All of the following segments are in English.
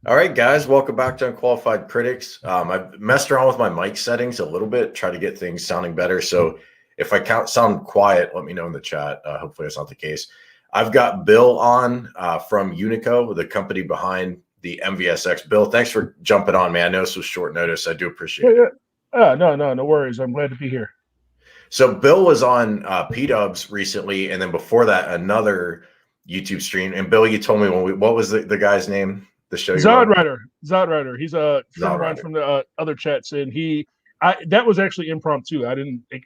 All right, guys, welcome back to Unqualified Critics. I've messed around with my mic settings a little bit, try to get things sounding better. So if I sound quiet, let me know in the chat. Hopefully that's not the case. I've got Bill on from UNICO, the company behind the MVSX. Bill, thanks for jumping on, man. I know this was short notice. I do appreciate it. No worries. I'm glad to be here. So Bill was on P-Dubs recently, and then before that, another YouTube stream. And Bill, you told me what was the guy's name? The show you were on? Zod Rider. He's a friend of mine Zod from the other chats, and that was actually impromptu.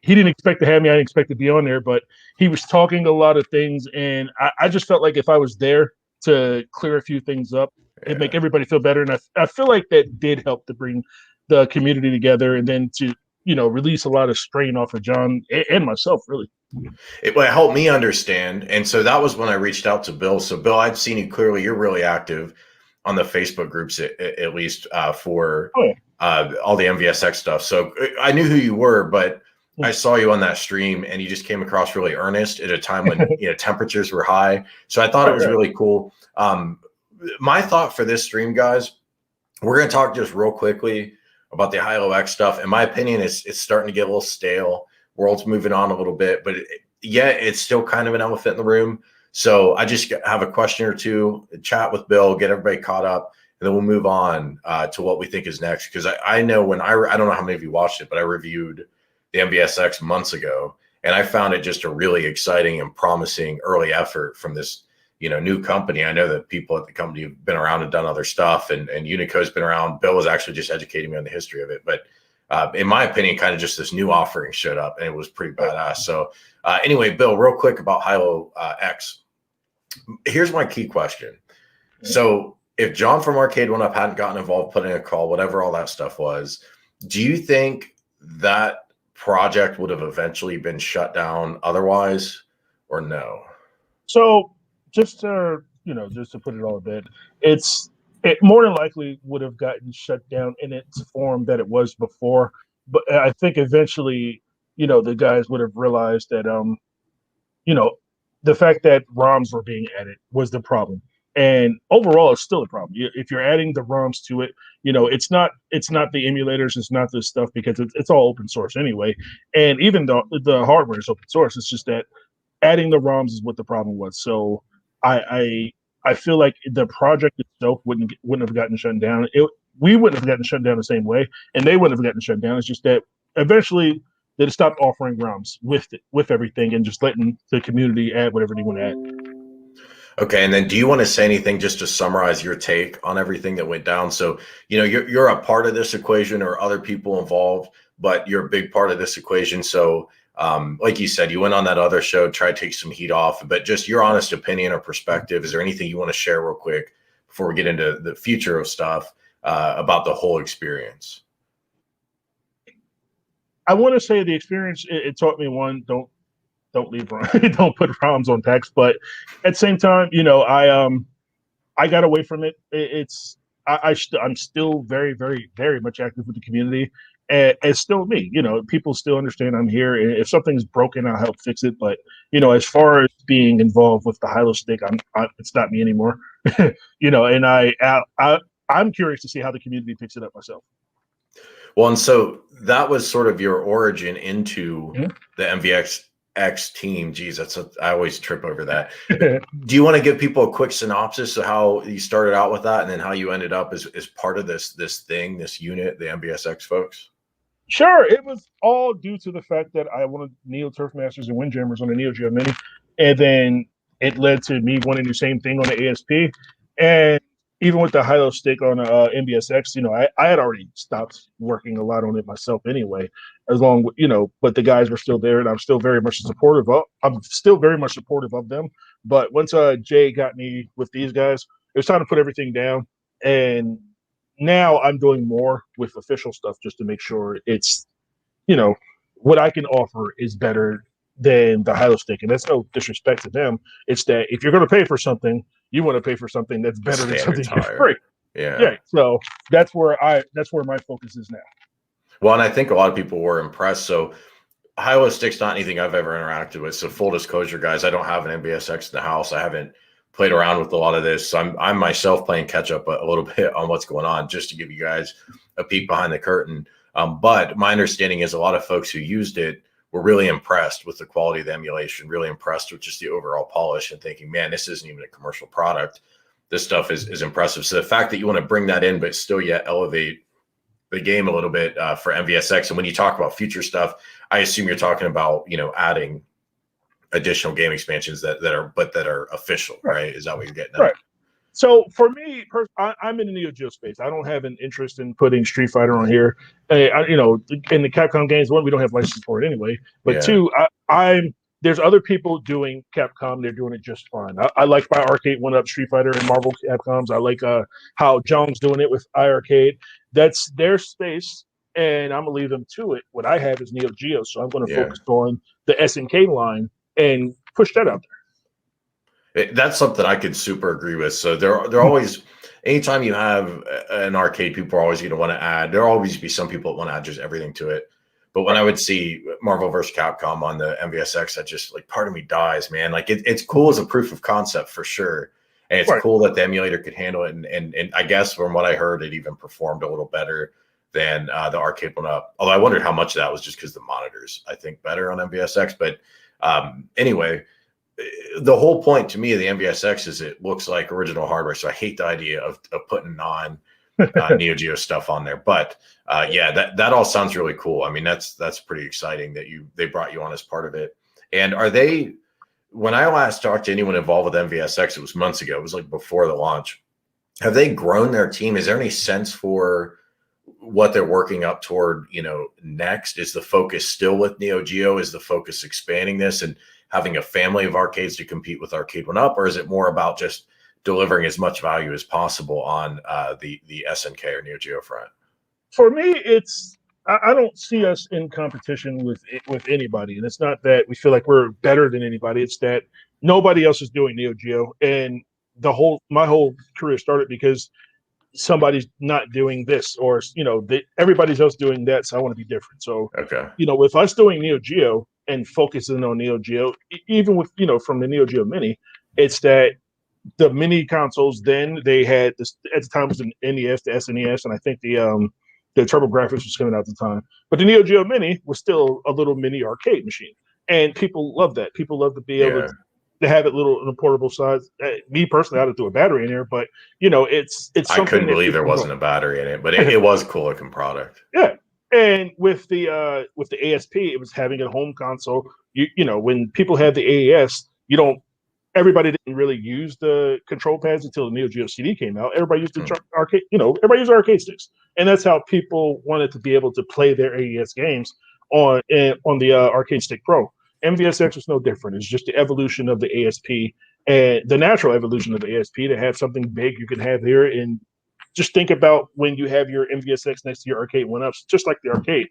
He didn't expect to have me. I didn't expect to be on there, but he was talking a lot of things, and I just felt like if I was there to clear a few things up, it'd make everybody feel better. And I feel like that did help to bring the community together, and then to release a lot of strain off of John and myself, really. It helped me understand. And so that was when I reached out to Bill. So Bill, I've seen you clearly. You're really active on the Facebook groups, at least for all the MVSX stuff. So I knew who you were, but I saw you on that stream and you just came across really earnest at a time when temperatures were high. So I thought it was really cool. My thought for this stream, guys, we're going to talk just real quickly about the HyloX stuff. In my opinion, it's starting to get a little stale. World's moving on a little bit, but yet it's still kind of an elephant in the room. So I just have a question or two, chat with Bill, get everybody caught up, and then we'll move on to what we think is next. Because I know when I don't know how many of you watched it, but I reviewed the MVSX months ago, and I found it just a really exciting and promising early effort from this new company. I know that people at the company have been around and done other stuff, and UNICO's been around. Bill was actually just educating me on the history of it, but in my opinion, kind of just this new offering showed up, and it was pretty badass. So anyway, Bill, real quick about HyloX. Here's my key question. So if John from Arcade1up hadn't gotten involved, putting a call, whatever all that stuff was, do you think that project would have eventually been shut down otherwise, or no? So just to put it all a bit, it more than likely would have gotten shut down in its form that it was before. But I think eventually, the guys would have realized that the fact that ROMs were being added was the problem. And overall, it's still a problem. If you're adding the ROMs to it, it's not the emulators, it's not this stuff, because it's all open source anyway. And even though the hardware is open source, it's just that adding the ROMs is what the problem was. So I feel like the project itself wouldn't have gotten shut down. We wouldn't have gotten shut down the same way, and they wouldn't have gotten shut down. It's just that eventually they stopped offering ROMs with everything and just letting the community add whatever they want to add. Okay, and then do you want to say anything just to summarize your take on everything that went down? So, you're a part of this equation, or other people involved, but you're a big part of this equation. So, like you said, you went on that other show, tried to take some heat off, but just your honest opinion or perspective. Is there anything you want to share real quick before we get into the future of stuff about the whole experience? I want to say the experience, it taught me, one, don't leave don't put ROMs on text. But at the same time, I got away from it. I'm still very, very, very much active with the community. And it's still me. People still understand I'm here. If something's broken, I'll help fix it. But as far as being involved with the Hylo stick, it's not me anymore. And I'm curious to see how the community picks it up myself. Well, and so that was sort of your origin into the MVSX team. Geez, I always trip over that. Do you want to give people a quick synopsis of how you started out with that, and then how you ended up as part of this unit, the MVSX folks? Sure. It was all due to the fact that I wanted Neo Turf Masters and Windjammers on the Neo Geo Mini, and then it led to me wanting the same thing on the ASP. And even with the Hylo stick on MVSX, I had already stopped working a lot on it myself anyway. But the guys were still there, and I'm still very much supportive of them. But once Jay got me with these guys, it was time to put everything down. And now I'm doing more with official stuff just to make sure it's, what I can offer is better than the Hylo stick. And that's no disrespect to them. It's that if you're going to pay for something, you want to pay for something that's better than something that's free. Yeah. So that's where my focus is now. Well, and I think a lot of people were impressed. So Hylo stick's not anything I've ever interacted with. So full disclosure, guys, I don't have an MVSX in the house. I haven't played around with a lot of this. So I'm myself playing catch up a little bit on what's going on, just to give you guys a peek behind the curtain. But my understanding is a lot of folks who used it were really impressed with the quality of the emulation, really impressed with just the overall polish, and thinking, man, this isn't even a commercial product. This stuff is impressive. So the fact that you want to bring that in, but still yet elevate the game a little bit for MVSX. And when you talk about future stuff, I assume you're talking about, adding additional game expansions that are official, right? Is that what you're getting at? Right. So for me, I'm in the Neo Geo space. I don't have an interest in putting Street Fighter on here. In the Capcom games, one, we don't have license for it anyway. But two, there's other people doing Capcom. They're doing it just fine. I like my Arcade1up Street Fighter and Marvel Capcoms. I like how Jong's doing it with iArcade. That's their space, and I'm going to leave them to it. What I have is Neo Geo, so I'm going to focus on the SNK line and push that out there. That's something I could super agree with. So they're always, anytime you have an arcade, people are always going to want to add. There'll always be some people that want to add just everything to it. But when I would see Marvel vs. Capcom on the MVSX, that just part of me dies, man. It's cool as a proof of concept for sure. And it's cool that the emulator could handle it. And I guess from what I heard, it even performed a little better than the Arcade1up. Although I wondered how much of that was just because the monitors, I think, better on MVSX. But anyway, the whole point to me of the MVSX is it looks like original hardware. So I hate the idea of putting non Neo Geo stuff on there. But that all sounds really cool. I mean, that's pretty exciting that they brought you on as part of it. And when I last talked to anyone involved with MVSX, it was months ago. It was before the launch. Have they grown their team? Is there any sense for what they're working up toward, next? Is the focus still with Neo Geo? Is the focus expanding this and having a family of arcades to compete with Arcade1up, or is it more about just delivering as much value as possible on the SNK or Neo Geo front? For me, I don't see us in competition with anybody, and it's not that we feel like we're better than anybody. It's that nobody else is doing Neo Geo, and my whole career started because somebody's not doing this, or everybody's else doing that, so I want to be different. So with us doing Neo Geo and focusing on Neo Geo, even with from the Neo Geo Mini, it's that the mini consoles, then they had this at the time was the NES, the SNES, and I think the TurboGrafx was coming out at the time. But the Neo Geo Mini was still a little mini arcade machine, and people love that. People love to be able to have it little in a portable size. Me personally, I had to throw a battery in there, but it's. I couldn't believe there wasn't a battery in it, but it was cool looking product. Yeah, and with the ASP, it was having a home console. When people had the AES, everybody didn't really use the control pads until the Neo Geo CD came out. Everybody used the arcade. Everybody used arcade sticks, and that's how people wanted to be able to play their AES games on the Arcade Stick Pro. MVSX was no different. It's just the evolution of the ASP and the natural evolution of the ASP to have something big you can have here. And just think about when you have your MVSX next to your Arcade1ups, just like the arcade.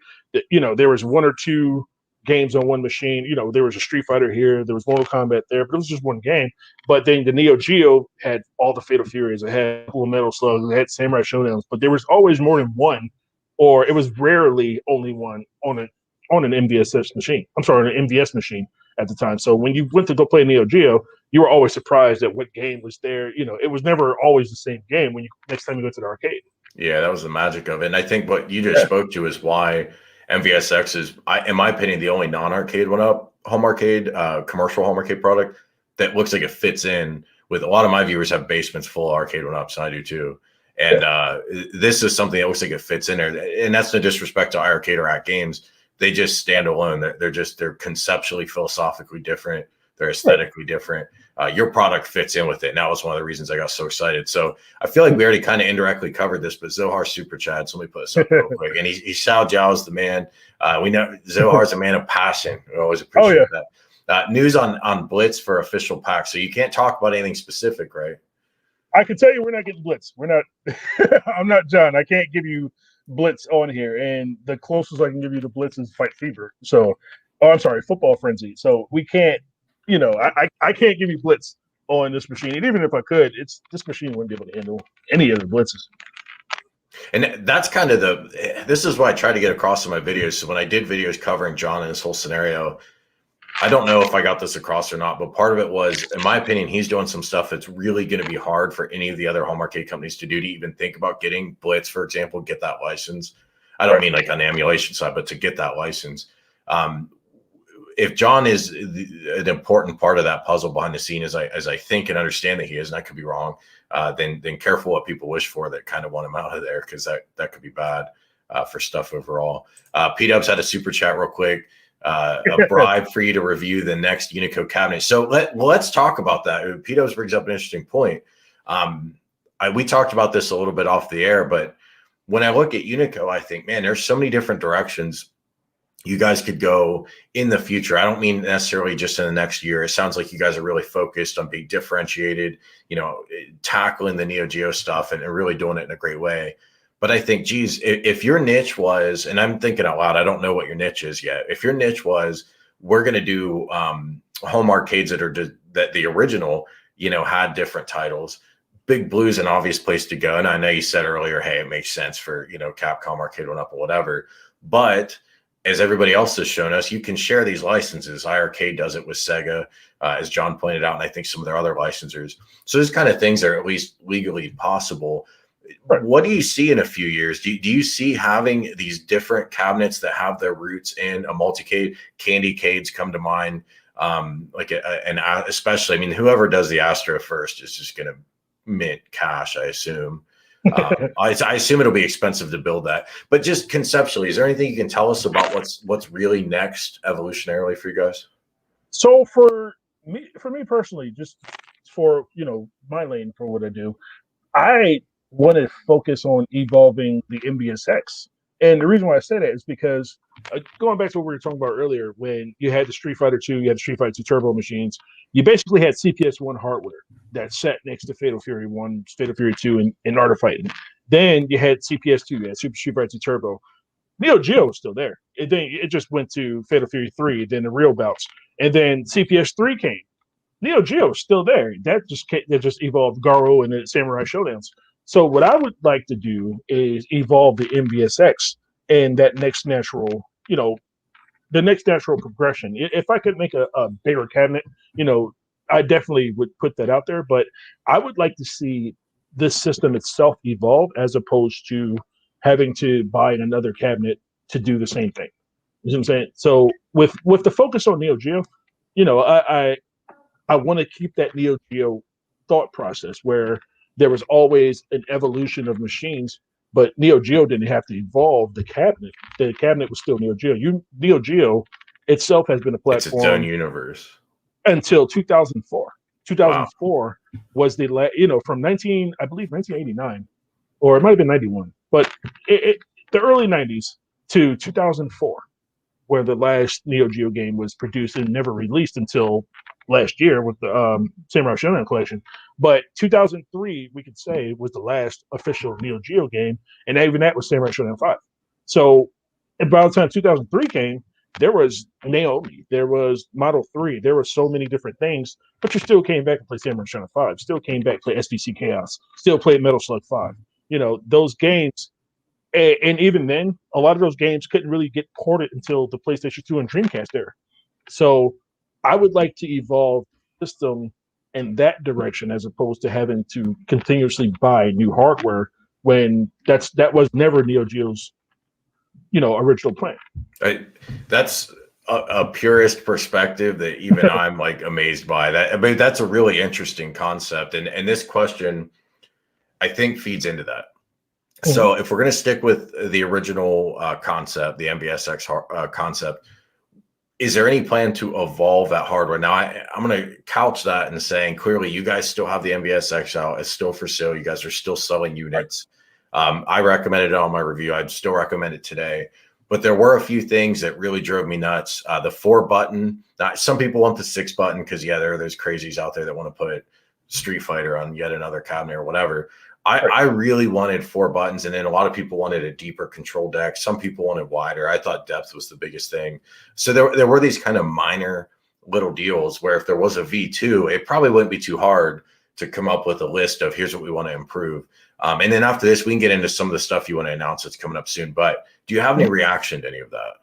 There was one or two games on one machine. There was a Street Fighter here, there was Mortal Kombat there, but it was just one game. But then the Neo Geo had all the Fatal Furies, it had Cool Metal Slugs, it had Samurai Showdowns, but there was always more than one, or it was rarely only one on an MVSX machine. I'm sorry, an MVS machine at the time. So when you went to go play Neo Geo, you were always surprised at what game was there. It was never always the same game when next time you go to the arcade. Yeah, that was the magic of it. And I think what you just spoke to is why MVSX is, in my opinion, the only non-Arcade1up home arcade, commercial home arcade product that looks like it fits in with a lot of my viewers have basements full of Arcade1ups, and I do too. And this is something that looks like it fits in there. And that's no disrespect to iArcade or At Games. They just stand alone. They're conceptually, philosophically different. They're aesthetically different. Your product fits in with it. And that was one of the reasons I got so excited. So I feel like we already kind of indirectly covered this, but Zohar super chat. So let me put this up real quick. And he's Xiao Jiao's the man. We know Zohar's a man of passion. We always appreciate that. News on Blitz for official packs. So you can't talk about anything specific, right? I can tell you we're not getting Blitz. We're not. I'm not John. I can't give you Blitz on here, and the closest I can give you to Blitz is Fight Fever. So, I'm sorry, Football Frenzy. So we can't, I can't give you Blitz on this machine. And even if I could, this machine wouldn't be able to handle any of the blitzes. And that's kind of this is what I try to get across in my videos. So when I did videos covering John and his whole scenario, I don't know if I got this across or not, but part of it was, in my opinion, he's doing some stuff that's really going to be hard for any of the other home arcade companies to do, to even think about getting Blitz, for example, get that license. I don't mean like on the emulation side, but to get that license. If John is an important part of that puzzle behind the scene, as I think and understand that he is, and I could be wrong, then careful what people wish for that kind of want him out of there, because that could be bad for stuff overall. P-Dubs had a super chat real quick. A bribe for you to review the next UNICO cabinet. So let's talk about that. P-Dubs brings up an interesting point. We talked about this a little bit off the air, but when I look at UNICO, I think, man, there's so many different directions you guys could go in the future. I don't mean necessarily just in the next year. It sounds like you guys are really focused on being differentiated, tackling the Neo Geo stuff and really doing it in a great way. But I think, geez, if your niche was, and I'm thinking out loud, I don't know what your niche is yet. If your niche was, we're going to do home arcades that the original, had different titles. Big Blue's an obvious place to go. And I know you said earlier, hey, it makes sense for, Capcom, Arcade1up, or whatever. But as everybody else has shown us, you can share these licenses. iArcade does it with Sega, as John pointed out, and I think some of their other licensors. So these kind of things are at least legally possible. Right. What do you see in a few years? Do you see having these different cabinets that have their roots in a multi-cade? Candy-cades come to mind, especially, I mean, whoever does the Astro first is just going to mint cash, I assume. I assume it'll be expensive to build that, but just conceptually, is there anything you can tell us about what's really next evolutionarily for you guys? So for me personally, just for my lane, for what I do, I want to focus on evolving the MVSX. And the reason why I say that is because going back to what we were talking about earlier, when you had the Street Fighter 2, you had the Street Fighter 2 Turbo machines, you basically had CPS-1 hardware that sat next to Fatal Fury 1, Fatal Fury 2, and Art of Fighting. Then you had CPS-2, you had Super Street Fighter 2 Turbo. Neo Geo was still there. It just went to Fatal Fury 3, then the real bouts. And then CPS-3 came. Neo Geo was still there. That just evolved Garo and the Samurai Showdowns. So what I would like to do is evolve the MVSX and that next natural, the next natural progression. If I could make a bigger cabinet, I definitely would put that out there. But I would like to see this system itself evolve as opposed to having to buy another cabinet to do the same thing. You know what I'm saying? So with the focus on Neo Geo, I want to keep that Neo Geo thought process where there was always an evolution of machines, but Neo Geo didn't have to evolve the cabinet. The cabinet was still Neo Geo. Neo Geo itself has been a platform. It's its own universe. Until 2004. 2004 was the from 1989, or it might have been 91, but the early 90s to 2004, where the last Neo Geo game was produced and never released until last year with the Samurai Shodown collection. But 2003, we could say, was the last official Neo Geo game, and even that was Samurai Shodown 5. So by the time 2003 came, there was Naomi, there was Model 3, there were so many different things, but you still came back and played Samurai Shodown 5, still came back and played SVC Chaos, still played Metal Slug 5. Those games, and even then, a lot of those games couldn't really get ported until the PlayStation 2 and Dreamcast era. So I would like to evolve the system in that direction as opposed to having to continuously buy new hardware when that was never Neo Geo's original plan. That's a purist perspective that even I'm like amazed by that. I mean, that's a really interesting concept, and this question I think feeds into that. So if we're going to stick with the original concept, the MVSX concept, is there any plan to evolve that hardware? Now, I'm going to couch that in saying, clearly, you guys still have the MVSX out. It's still for sale. You guys are still selling units. I recommended it on my review. I'd still recommend it today. But there were a few things that really drove me nuts. The 4-button. Now, some people want the 6-button because, there are those crazies out there that want to put Street Fighter on yet another cabinet or whatever. I really wanted 4 buttons, and then a lot of people wanted a deeper control deck. Some people wanted wider. I thought depth was the biggest thing. So there were these kind of minor little deals where if there was a V2, it probably wouldn't be too hard to come up with a list of here's what we want to improve. And then after this, we can get into some of the stuff you want to announce that's coming up soon. But do you have any reaction to any of that?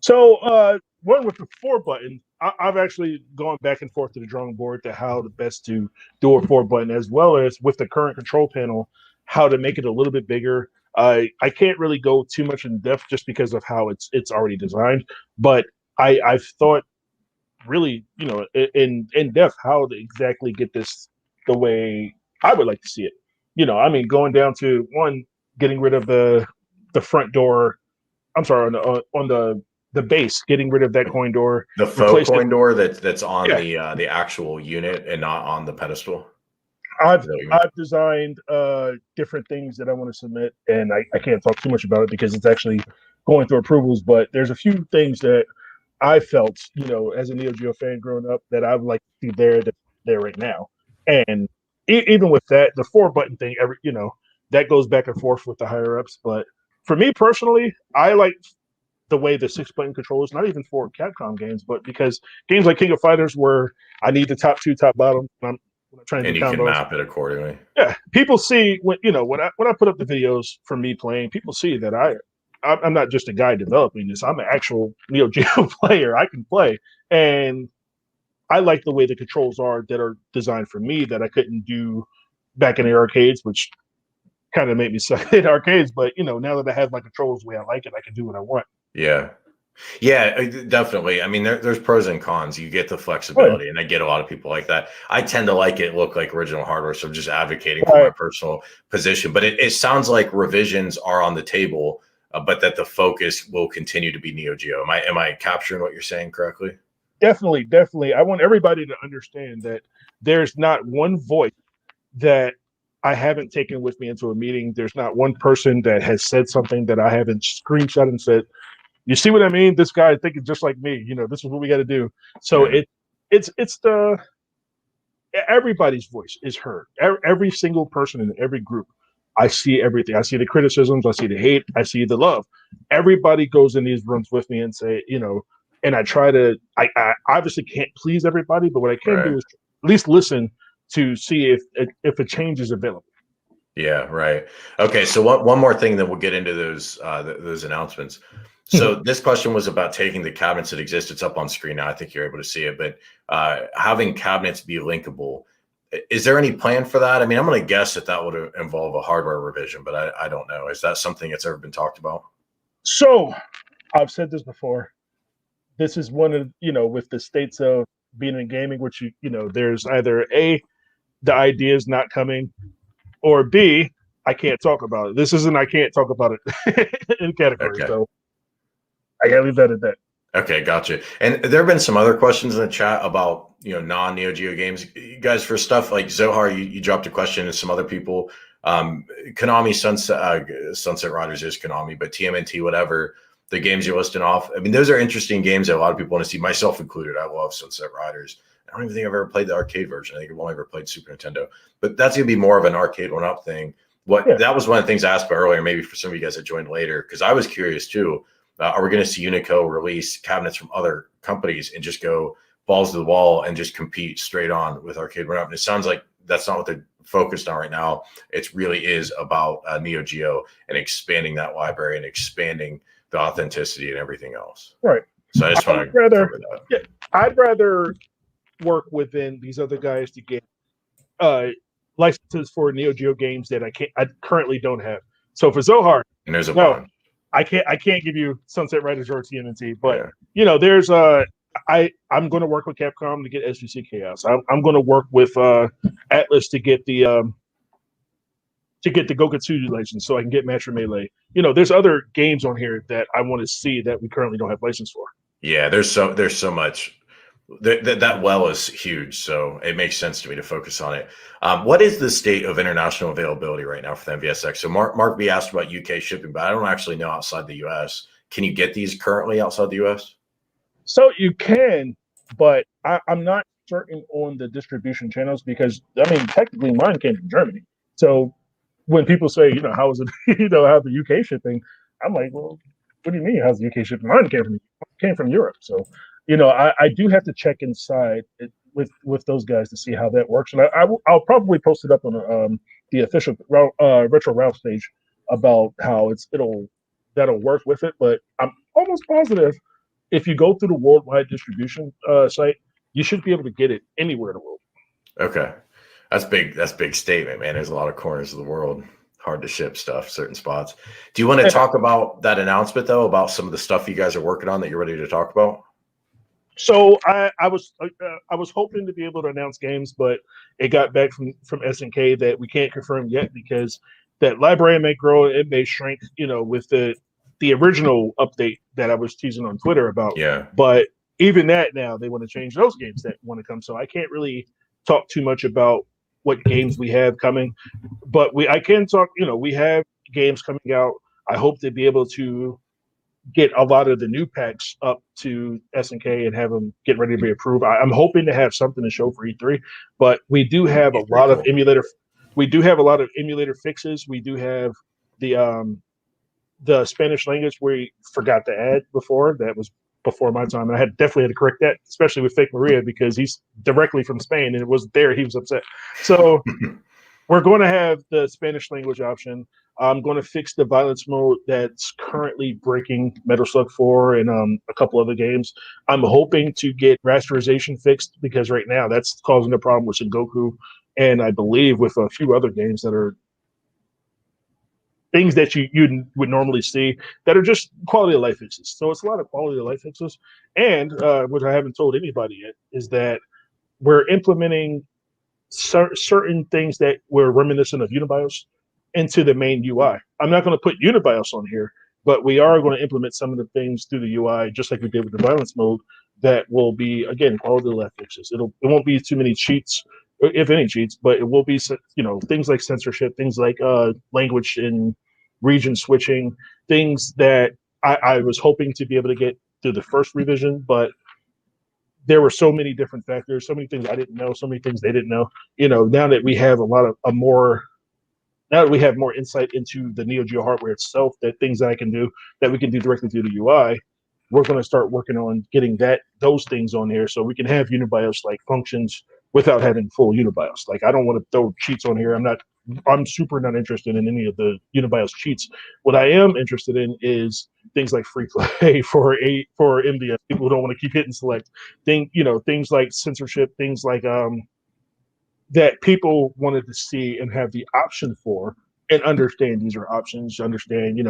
So one with the 4-button, I've actually gone back and forth to the drawing board to how the best to do a 4-button, as well as with the current control panel, how to make it a little bit bigger. I can't really go too much in depth just because of how it's already designed, but I've thought really, in depth how to exactly get this the way I would like to see it. I mean, going down to one, getting rid of the front door. I'm sorry, on the base, getting rid of that coin door, The faux replace it. coin door that's on Yeah, the actual unit and not on the pedestal. I've designed different things that I want to submit, and I can't talk too much about it because it's actually going through approvals. But there's a few things that I felt, as a Neo Geo fan growing up, that I would like to see there right now. And even with that, the 4-button thing, that goes back and forth with the higher ups. But for me personally, I like the way the 6-button controllers, not even for Capcom games, but because games like King of Fighters, where I need the top 2, top bottom, when I'm trying to and do you can combos. map it accordingly. Yeah, people see when I put up the videos for me playing, people see that I'm not just a guy developing this. I'm an actual Neo Geo player. I can play, and I like the way the controls are that are designed for me that I couldn't do back in the arcades, which kind of made me suck at arcades. But now that I have my controls the way I like it, I can do what I want. Yeah. Yeah, definitely. I mean, there's pros and cons. You get the flexibility, and I get a lot of people like that. I tend to like it look like original hardware, so I'm just advocating for my personal position. But it sounds like revisions are on the table, but that the focus will continue to be Neo Geo. Am I capturing what you're saying correctly? Definitely. I want everybody to understand that there's not one voice that I haven't taken with me into a meeting. There's not one person that has said something that I haven't screenshot and said, you see what I mean? This guy thinking just like me. This is what we got to do. So Yeah. it's the everybody's voice is heard. Every single person in every group. I see everything. I see the criticisms. I see the hate. I see the love. Everybody goes in these rooms with me and say, and I try to. I obviously can't please everybody, but what I can do is at least listen to see if a change is available. Yeah, right. Okay, so one more thing, then we'll get into those announcements. So this question was about taking the cabinets that exist. It's up on screen now. I think you're able to see it, but having cabinets be linkable. Is there any plan for that? I mean, I'm going to guess that would involve a hardware revision, but I don't know. Is that something that's ever been talked about? So I've said this before. This is one of, with the states of being in gaming, which, there's either A, the idea is not coming, or B, I can't talk about it. This isn't I can't talk about it in category. Okay. So I gotta leave that at that. Okay, gotcha. And there have been some other questions in the chat about non-Neo Geo games. You guys, for stuff like Zohar, you dropped a question, and some other people. Konami Sunset Riders is Konami, but TMNT, whatever, the games you're listing off. I mean, those are interesting games that a lot of people want to see, myself included. I love Sunset Riders. I don't even think I've ever played the arcade version. I think I've only ever played Super Nintendo, but that's going to be more of an Arcade1up thing. That was one of the things I asked about earlier, maybe for some of you guys that joined later, because I was curious too. Are we going to see UNICO release cabinets from other companies and just go balls to the wall and just compete straight on with Arcade1up? And it sounds like that's not what they're focused on right now. It really is about Neo Geo and expanding that library and expanding the authenticity and everything else. Right. So I just want to cover that. Yeah, I'd rather work within these other guys to get licenses for Neo Geo games that I currently don't have. So for Zohar, and there's a bunch. I can't give you Sunset Riders or TMNT, but there's I'm going to work with Capcom to get SVC Chaos. I'm going to work with Atlas to get the Gokatsuji license, so I can get Master Melee. There's other games on here that I want to see that we currently don't have license for. Yeah, there's so much. That well is huge, so it makes sense to me to focus on it. What is the state of international availability right now for the MVSX? So Mark B asked about UK shipping, but I don't actually know outside the US. Can you get these currently outside the US? So you can, but I'm not certain on the distribution channels because, technically mine came from Germany. So when people say, how is it, how the UK shipping, I'm like, well, what do you mean how's the UK shipping? Mine came from Europe. So I do have to check inside with those guys to see how that works, and I'll probably post it up on the official Retro Ralph page about how that'll work with it. But I'm almost positive if you go through the worldwide distribution site, you should be able to get it anywhere in the world. Okay. That's big. That's a big statement, man. There's a lot of corners of the world. Hard to ship stuff, certain spots. Do you want to talk about that announcement, though, about some of the stuff you guys are working on that you're ready to talk about? So I was hoping to be able to announce games, but it got back from SNK that we can't confirm yet because that library may grow, it may shrink, with the original update that I was teasing on Twitter about. Yeah. But even that now they want to change those games that want to come. So I can't really talk too much about what games we have coming, but I can talk. We have games coming out. I hope to be able to get a lot of the new packs up to SNK and have them get ready to be approved. I'm hoping to have something to show for E3, but we do have a lot of emulator. We do have a lot of emulator fixes. We do have the Spanish language we forgot to add before. That was before my time. I definitely had to correct that, especially with Fake Maria because he's directly from Spain and it wasn't there. He was upset. So we're going to have the Spanish language option. I'm going to fix the violence mode that's currently breaking Metal Slug 4 and a couple other games. I'm hoping to get rasterization fixed because right now that's causing a problem with Sengoku and I believe with a few other games that are things that you would normally see that are just quality of life fixes. So it's a lot of quality of life fixes. And what I haven't told anybody yet is that we're implementing certain things that were reminiscent of Unibios into the main UI. I'm not going to put Unibios on here, but we are going to implement some of the things through the UI, just like we did with the violence mode, that will be, again, quality of life fixes. It won't be too many cheats, if any cheats, but it will be, things like censorship, things like language and region switching, things that I was hoping to be able to get through the first revision, but there were so many different factors, so many things I didn't know, so many things they didn't know. Now that we have now that we have more insight into the Neo Geo hardware itself, that things that I can do that we can do directly through the UI, we're going to start working on getting those things on here so we can have Unibios like functions without having full Unibios. Like I don't want to throw cheats on here. I'm super not interested in any of the Unibios cheats. What I am interested in is things like free play for MVS. People who don't want to keep hitting select. Things like censorship, things like that people wanted to see and have the option for and understand these are options, understand,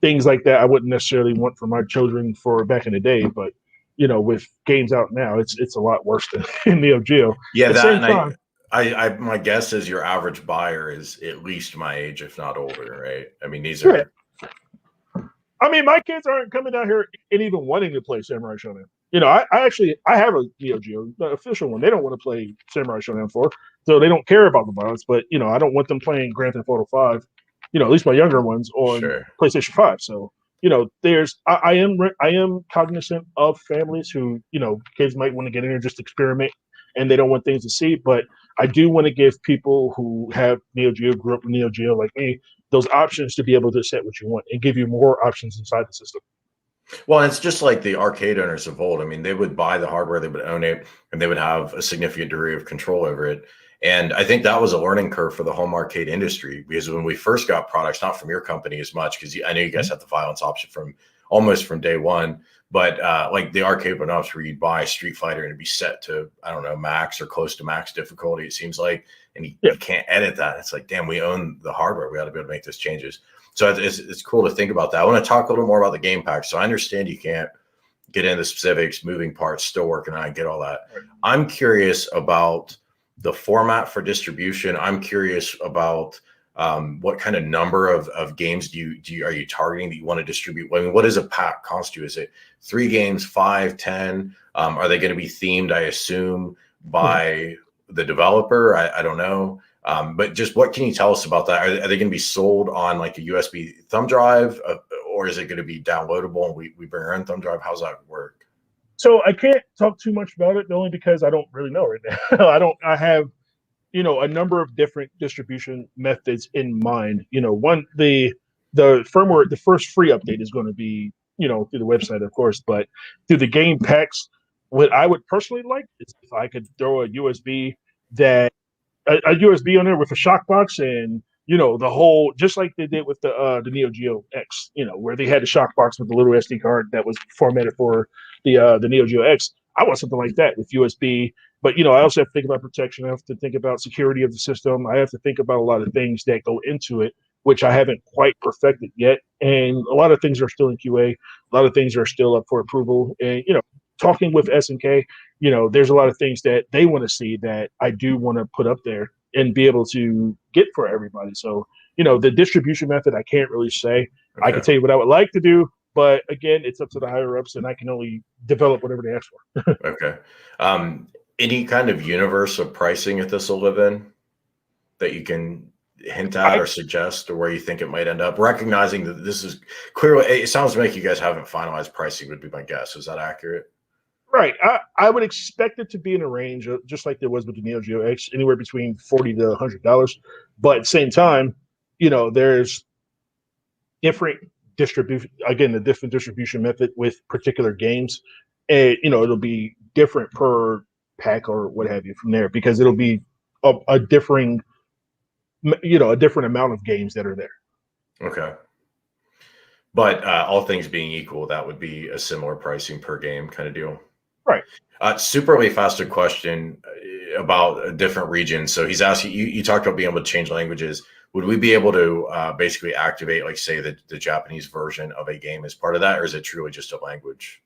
things like that I wouldn't necessarily want for my children for back in the day, but with games out now, it's a lot worse than in Neo Geo. Yeah, that I my guess is your average buyer is at least my age, if not older, right? I mean, these are. I mean, my kids aren't coming down here and even wanting to play Samurai Shodown. I have a Neo Geo, the official one. They don't want to play Samurai Shodown 4, so they don't care about the violence. But I don't want them playing Grand Theft Auto 5. At least my younger ones on PlayStation 5. So I am cognizant of families who kids might want to get in there just experiment, and they don't want things to see. But I do want to give people who have Neo Geo, grew up with Neo Geo like me, those options to be able to set what you want and give you more options inside the system. Well, it's just like the arcade owners of old. I mean, they would buy the hardware, they would own it, and they would have a significant degree of control over it. And I think that was a learning curve for the home arcade industry, because when we first got products, not from your company as much, because I know you guys had the violence option from almost from day one, but like the Arcade1ups where you'd buy Street Fighter and it'd be set to, I don't know, max or close to max difficulty, it seems like, and you can't edit that. It's like, damn, we own the hardware. We got to be able to make those changes. So it's cool to think about that. I want to talk a little more about the game pack. So I understand you can't get into the specifics, moving parts, still working on it, I get all that. I'm curious about the format for distribution. I'm curious about what kind of number of games are you targeting that you want to distribute? I mean, what does a pack cost you? Is it 3 games, 5, 10? Are they going to be themed, I assume, by the developer? I don't know. But just what can you tell us about that? Are they going to be sold on like a USB thumb drive, or is it going to be downloadable and we bring our own thumb drive? How's that work? So I can't talk too much about it, only because I don't really know right now. I have, a number of different distribution methods in mind. One, the firmware, the first free update is going to be, through the website, of course, but through the game packs, what I would personally like is if I could throw a USB on there with a shock box and, the whole, just like they did with the Neo Geo X, where they had the shock box with the little SD card that was formatted for the Neo Geo X. I want something like that with USB. But I also have to think about protection. I have to think about security of the system. I have to think about a lot of things that go into it, which I haven't quite perfected yet. And a lot of things are still in QA. A lot of things are still up for approval. And talking with SNK, there's a lot of things that they want to see that I do want to put up there and be able to get for everybody. So, the distribution method, I can't really say. Okay. I can tell you what I would like to do, but again, it's up to the higher ups, and I can only develop whatever they ask for. Okay. Any kind of universe of pricing that this will live in that you can hint at or suggest, or where you think it might end up, recognizing that this is clearly, it sounds like you guys haven't finalized pricing, would be my guess. Is that accurate? Right. I would expect it to be in a range of, just like there was with the Neo Geo X, anywhere between $40 to $100. But at the same time, there's different distribution, again, the different distribution method with particular games. And, it'll be different per pack or what have you from there, because it'll be a differing, a different amount of games that are there. Okay. But all things being equal, that would be a similar pricing per game kind of deal. Right. Superly faster question about a different region. So he's asking, you talked about being able to change languages. Would we be able to basically activate, like, say, the Japanese version of a game as part of that, or is it truly just a language?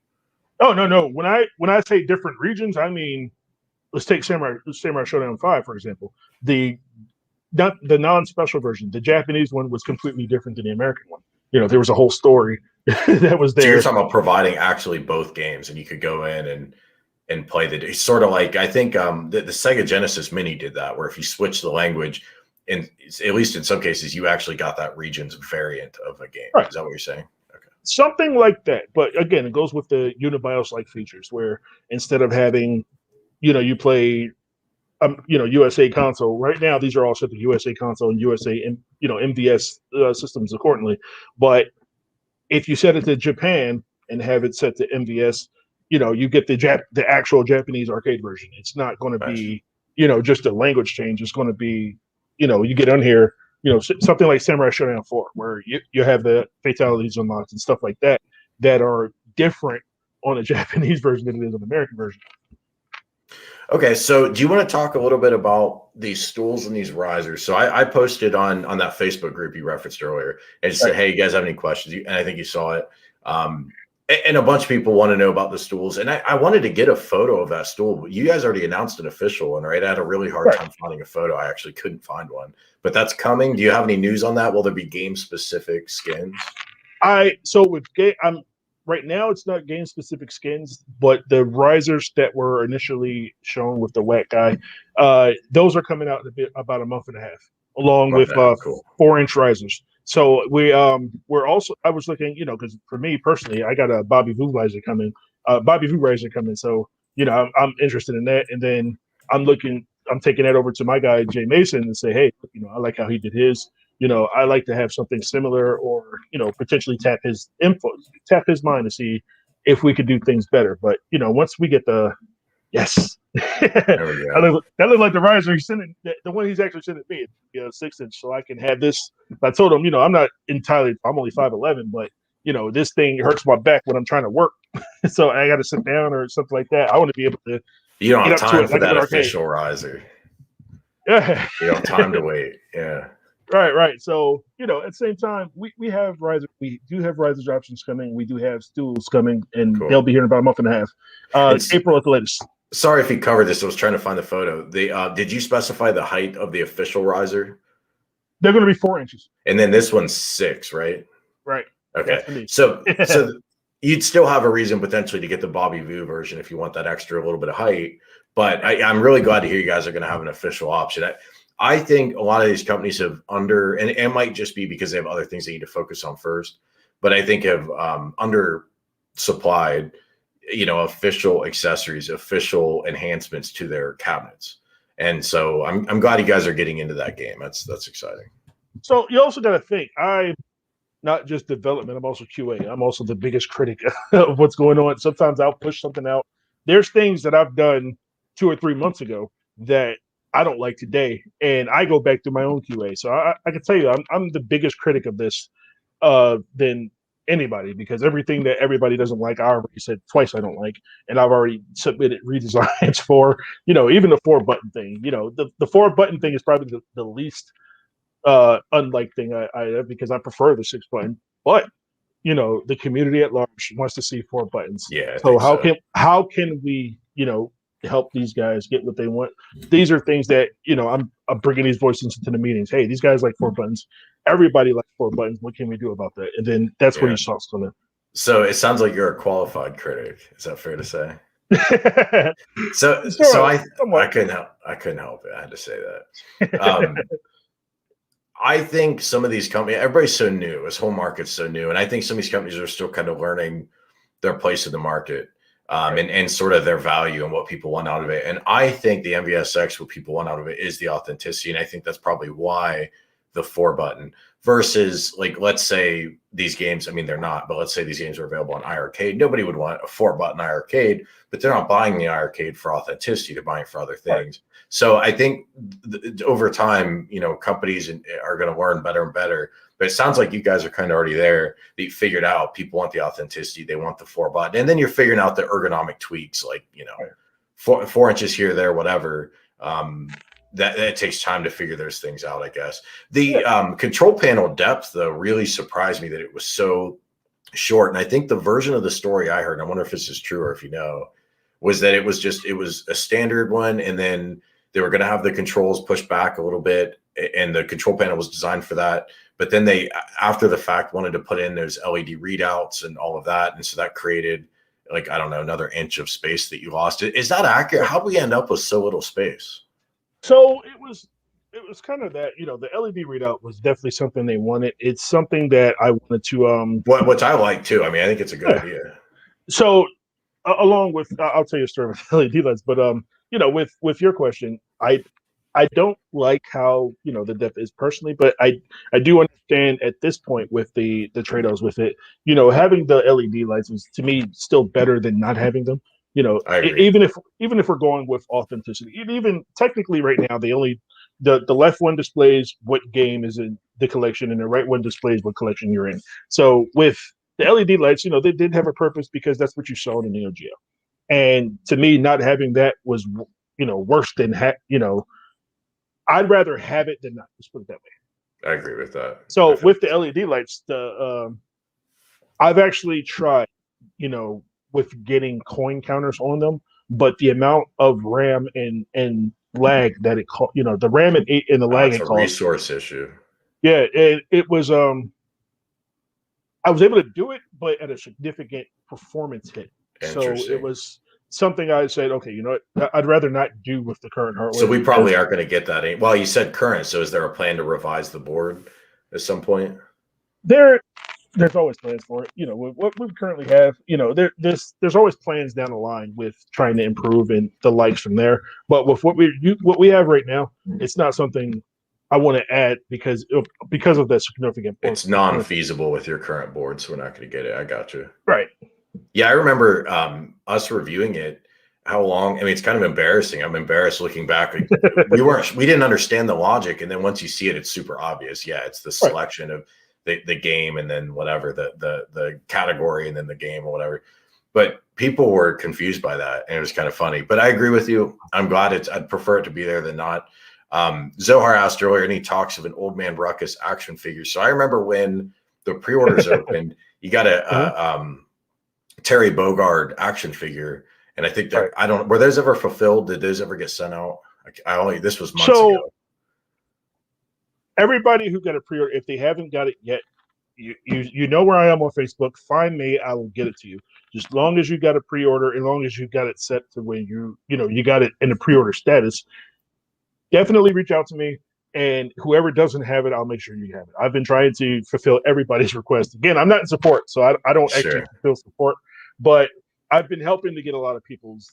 Oh, no. When I say different regions, I mean, let's take Samurai Showdown 5, for example. The non-special version, the Japanese one, was completely different than the American one. There was a whole story that was there. So you're talking about providing actually both games, and you could go in and play it's sort of like, I think the Sega Genesis Mini did that, where if you switch the language, and at least in some cases, you actually got that region's variant of a game. Right. Is that what you're saying? Okay. Something like that. But again, it goes with the Unibios-like features, where instead of having, you play, USA console. Right now, these are all set to USA console and USA, MVS systems accordingly. But if you set it to Japan and have it set to MVS, you get the actual Japanese arcade version. It's not going to be, just a language change. It's going to be, you get on here, something like Samurai Showdown 4, where you have the fatalities unlocked and stuff like that are different on a Japanese version than it is on the American version. Okay, so do you want to talk a little bit about these stools and these risers? So I posted on that Facebook group you referenced earlier and said, hey, you guys have any questions? And I think you saw it. And a bunch of people want to know about the stools. And I wanted to get a photo of that stool. But you guys already announced an official one, right? I had a really hard time finding a photo. I actually couldn't find one. But that's coming. Do you have any news on that? Will there be game-specific skins? Right now, it's not game-specific skins, but the risers that were initially shown with the wet guy, those are coming out in about a month and a half, along with 4-inch risers. So we're also, I was looking, because for me personally, I got a Bobby Vu riser coming. So I'm interested in that, and then I'm taking that over to my guy Jay Mason and say, hey, I like how he did his. I like to have something similar, or potentially tap his mind to see if we could do things better. But once we get the yes, that looked like the riser he's sending, the one he's actually sending me, 6-inch, so I can have this. I told him, I'm only 5'11", but this thing hurts my back when I'm trying to work, so I got to sit down or something like that. I want to be able to. You don't have time for that official riser. Yeah, you don't have time to wait. Yeah. Right. So, at the same time, we have risers. We do have risers options coming. We do have stools coming, and they'll be here in about a month and a half. April at the latest. Sorry if you covered this. I was trying to find the photo. Did you specify the height of the official riser? They're going to be 4 inches. And then this one's 6, right? Right. Okay. So you'd still have a reason potentially to get the Bobby Vu version if you want that extra little bit of height. But I'm really glad to hear you guys are going to have an official option. I think a lot of these companies have and it might just be because they have other things they need to focus on first, but I think have under supplied, official accessories, official enhancements to their cabinets. And so I'm glad you guys are getting into that game. That's exciting. So you also got to think, I'm not just development, I'm also QA. I'm also the biggest critic of what's going on. Sometimes I'll push something out. There's things that I've done 2 or 3 months ago that I don't like today, and I go back to my own QA. So I can tell you, I'm the biggest critic of this than anybody, because everything that everybody doesn't like, I already said twice I don't like, and I've already submitted redesigns for, even the 4-button thing. The 4-button thing is probably the least unlike thing I have, because I prefer the 6-button, but the community at large wants to see 4 buttons. Yeah, I So think so. how can we help these guys get what they want? These are things that I'm bringing these voices into the meetings. Hey, these guys like 4 buttons. Everybody likes 4 buttons. What can we do about that? And then that's when Yeah. you start to So it sounds like you're a qualified critic. Is that fair to say? So somewhat. I couldn't help it. I had to say that. I think some of these companies, everybody's so new. This whole market's so new, and I think some of these companies are still kind of learning their place in the market, and sort of their value and what people want out of it. And I think the MVSX, what people want out of it, is the authenticity, and I think that's probably why the 4-button versus, like, let's say these games. I mean, they're not, but let's say these games are available on iArcade. Nobody would want a 4-button iArcade, but they're not buying the iArcade for authenticity. They're buying for other things. So I think over time, companies are going to learn better and better. But it sounds like you guys are kind of already there. That you figured out people want the authenticity, they want the 4-button, and then you're figuring out the ergonomic tweaks, like 4 inches here, there, whatever. That takes time to figure those things out, I guess. The control panel depth, though, really surprised me that it was so short. And I think the version of the story I heard, and I wonder if this is true or if was that it was a standard one, and then they were going to have the controls pushed back a little bit, and the control panel was designed for that. But then they, after the fact, wanted to put in those LED readouts and all of that. And so that created, like, I don't know, another inch of space that you lost. Is that accurate? How'd we end up with so little space? So it was kind of that, the LED readout was definitely something they wanted. It's something that I wanted to which I like too. I mean, I think it's a good idea. So along with, I'll tell you a story with LED lights, but with your question, I don't like how the depth is personally, but I do understand at this point with the trade-offs with it. Having the LED lights is, to me, still better than not having them. Even if we're going with authenticity, even technically right now, the left one displays what game is in the collection, and the right one displays what collection you're in. So with the LED lights, they did have a purpose, because that's what you saw in the Neo Geo. And to me, not having that was worse than I'd rather have it than not. Let's put it that way. I agree with that. So with the LED lights, I've actually tried, with getting coin counters on them, but the amount of RAM and lag that it the RAM and the lag, it's a resource issue. Yeah, it was. I was able to do it, but at a significant performance hit. So it was something I said, okay, you know what, I'd rather not do with the current hardware. So we probably aren't going to get that. Well, you said current. So is there a plan to revise the board at some point? There's always plans for it. What we currently have, there's always plans down the line with trying to improve and the likes from there. But with what we have right now, it's not something I want to add because of that significant. It's non-feasible with your current board, so we're not going to get it. I got you. Right. Yeah, I remember us reviewing it. How long? I mean, it's kind of embarrassing. I'm embarrassed looking back. We didn't understand the logic, and then once you see it, it's super obvious. Yeah, it's the selection of the game, and then whatever the category, and then the game or whatever. But people were confused by that, and it was kind of funny. But I agree with you. I'm glad I'd prefer it to be there than not. Zohar asked earlier, any talks of an Old Man Ruckus action figure? So I remember when the pre-orders opened, you got a Terry Bogard action figure, and I think that I don't. Were those ever fulfilled? Did those ever get sent out? This was months ago. Everybody who got a pre-order, if they haven't got it yet, you know where I am on Facebook. Find me, I will get it to you. Just as long as you got a pre-order, as long as you got it set to where you got it in the pre-order status. Definitely reach out to me, and whoever doesn't have it, I'll make sure you have it. I've been trying to fulfill everybody's request. Again, I'm not in support, so I don't actually fulfill support, but I've been helping to get a lot of people's,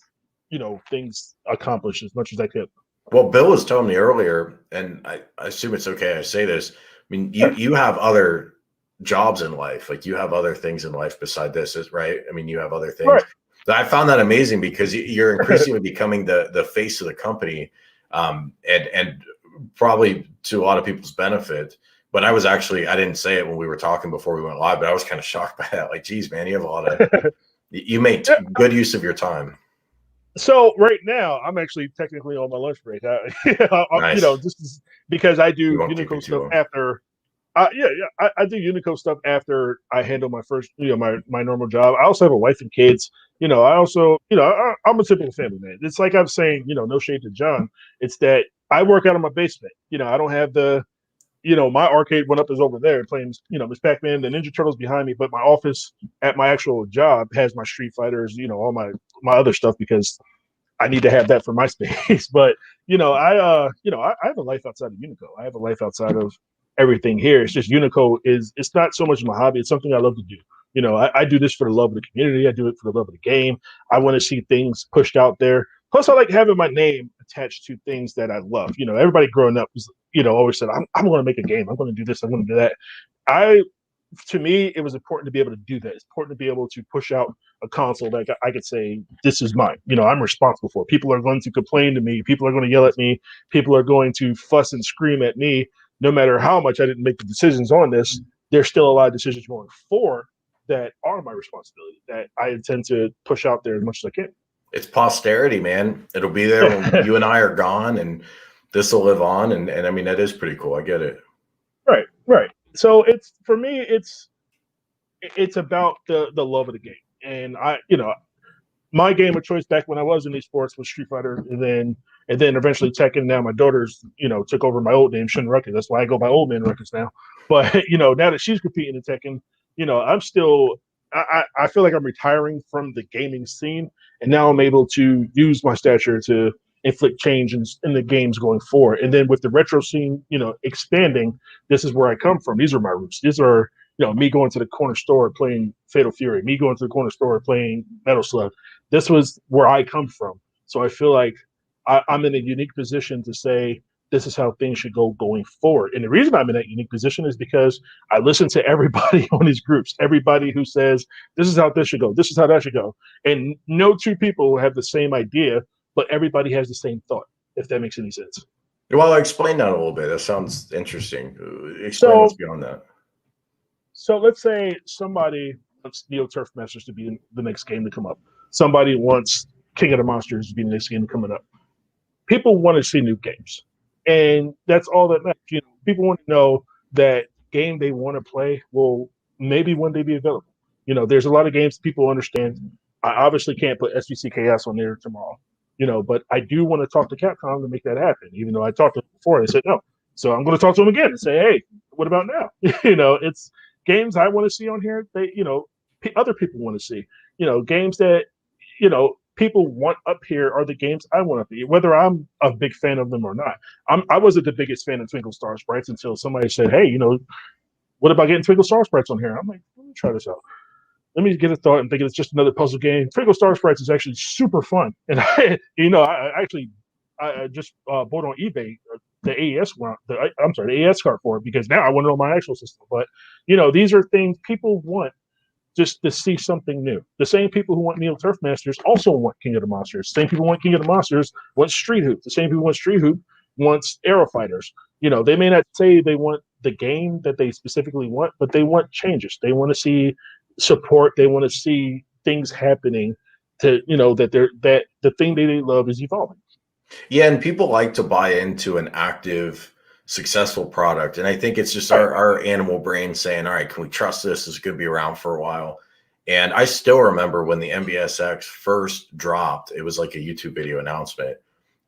things accomplished as much as I could. Well, Bill was telling me earlier, and I assume it's okay I say this. I mean, you have other jobs in life, like you have other things in life beside this, right? I mean, you have other things. Right. I found that amazing because you're increasingly becoming the face of the company. and probably to a lot of people's benefit. But I didn't say it when we were talking before we went live, but I was kind of shocked by that. Like, geez, man, you have a lot of, you make good use of your time. So right now, I'm actually technically on my lunch break. Nice. You know, this is because I do UNICO stuff after. I do UNICO stuff after I handle my first, my normal job. I also have a wife and kids. I also, I'm a typical family man. It's like I'm saying, no shade to John. It's that I work out of my basement. I don't have the, my Arcade1up is over there playing, Miss Pac-Man, the Ninja Turtles behind me, but my office at my actual job has my Street Fighters, all my other stuff because I need to have that for my space. But I have a life outside of UNICO. I have a life outside of everything here. It's just UNICO it's not so much my hobby. It's something I love to do. I do this for the love of the community. I do it for the love of the game. I want to see things pushed out there. Plus, I like having my name attached to things that I love. Everybody growing up was, always said, I'm going to make a game. I'm going to do this. I'm going to do that. To me, it was important to be able to do that. It's important to be able to push out a console that I could say, this is mine. I'm responsible for. People are going to complain to me. People are going to yell at me. People are going to fuss and scream at me. No matter how much I didn't make the decisions on this, there's still a lot of decisions going forward that are my responsibility that I intend to push out there as much as I can. It's posterity, man. It'll be there when you and I are gone, and this will live on. And I mean, that is pretty cool. I get it. Right. So for me, it's about the love of the game. And my game of choice back when I was in esports was Street Fighter, and then eventually Tekken. Now my daughter's, took over my old name, Shin Ruckus. That's why I go by Old Man Ruckus now. But now that she's competing in Tekken, I'm still I feel like I'm retiring from the gaming scene, and now I'm able to use my stature to inflict change in the games going forward. And then with the retro scene, expanding, this is where I come from. These are my roots. These are, me going to the corner store playing Fatal Fury, me going to the corner store playing Metal Slug. This was where I come from. So I feel like I'm in a unique position to say, this is how things should go going forward. And the reason I'm in that unique position is because I listen to everybody on these groups, everybody who says, this is how this should go, this is how that should go. And no two people have the same idea, but everybody has the same thought, if that makes any sense. Well, explain that a little bit. That sounds interesting. Explain what's beyond that. So let's say somebody wants Neo Turf Masters to be the next game to come up. Somebody wants King of the Monsters to be the next game coming up. People want to see new games. And that's all that matters. People want to know that game they want to play will maybe one day be available. There's a lot of games people understand. I obviously can't put SVC Chaos on there tomorrow, but I do want to talk to Capcom to make that happen, even though I talked to them before. They said no. So I'm going to talk to them again and say, hey, what about now? It's games I want to see on here. They, other people want to see, games that, people want up here are the games I want up here, whether I'm a big fan of them or not. I wasn't the biggest fan of Twinkle Star Sprites until somebody said, hey, what about getting Twinkle Star Sprites on here? I'm like, let me try this out. Let me get a thought and think it's just another puzzle game. Twinkle Star Sprites is actually super fun. And I just bought on eBay the AES one. The AES card for it because now I want it on my actual system. But these are things people want just to see something new. The same people who want Neo Turf Masters also want King of the Monsters. The same people who want King of the Monsters want Street Hoop. The same people who want Street Hoop wants Aero Fighters. They may not say they want the game that they specifically want, but they want changes. They want to see support. They want to see things happening to, that the thing they love is evolving. Yeah, and people like to buy into an active, successful product. And I think it's just our animal brain saying, all right, can we trust this? This is going to be around for a while. And I still remember when the MVSX first dropped, it was like a YouTube video announcement.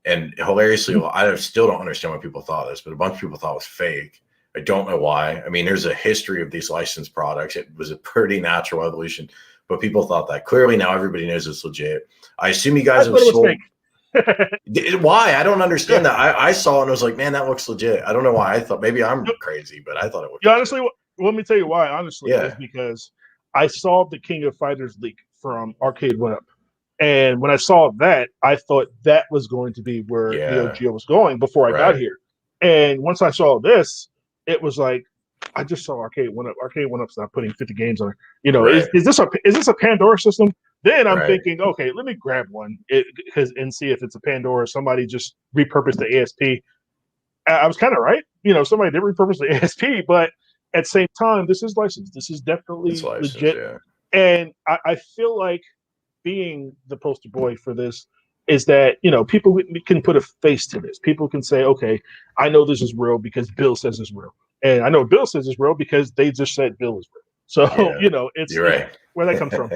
And hilariously, I still don't understand why people thought this, but a bunch of people thought it was fake. I don't know why. I mean, there's a history of these licensed products. It was a pretty natural evolution, but people thought that. Clearly now everybody knows it's legit. I assume you guys have sold. Why? I don't understand that. I saw it and was like, man, that looks legit. I don't know why. I thought maybe I'm crazy, but I thought it was. Yeah, honestly, let me tell you why. Honestly, is because I saw the King of Fighters leak from Arcade1up, and when I saw that, I thought that was going to be where Neo Geo was going before I got here. And once I saw this, it was like I just saw Arcade1up. Arcade1up's not putting 50 games on it. Is this a Pandora system? Then I'm Right. thinking, okay, let me grab one and see if it's a Pandora. Somebody just repurposed the ASP. I was kind of right. Somebody did repurpose the ASP, but at the same time, this is licensed. This is It's definitely licensed, legit. yeah. And I feel like being the poster boy for this is that, people can put a face to this. People can say, okay, I know this is real because Bill says it's real. And I know Bill says it's real because they just said Bill is real. So, Yeah, it's you're right. where that comes from.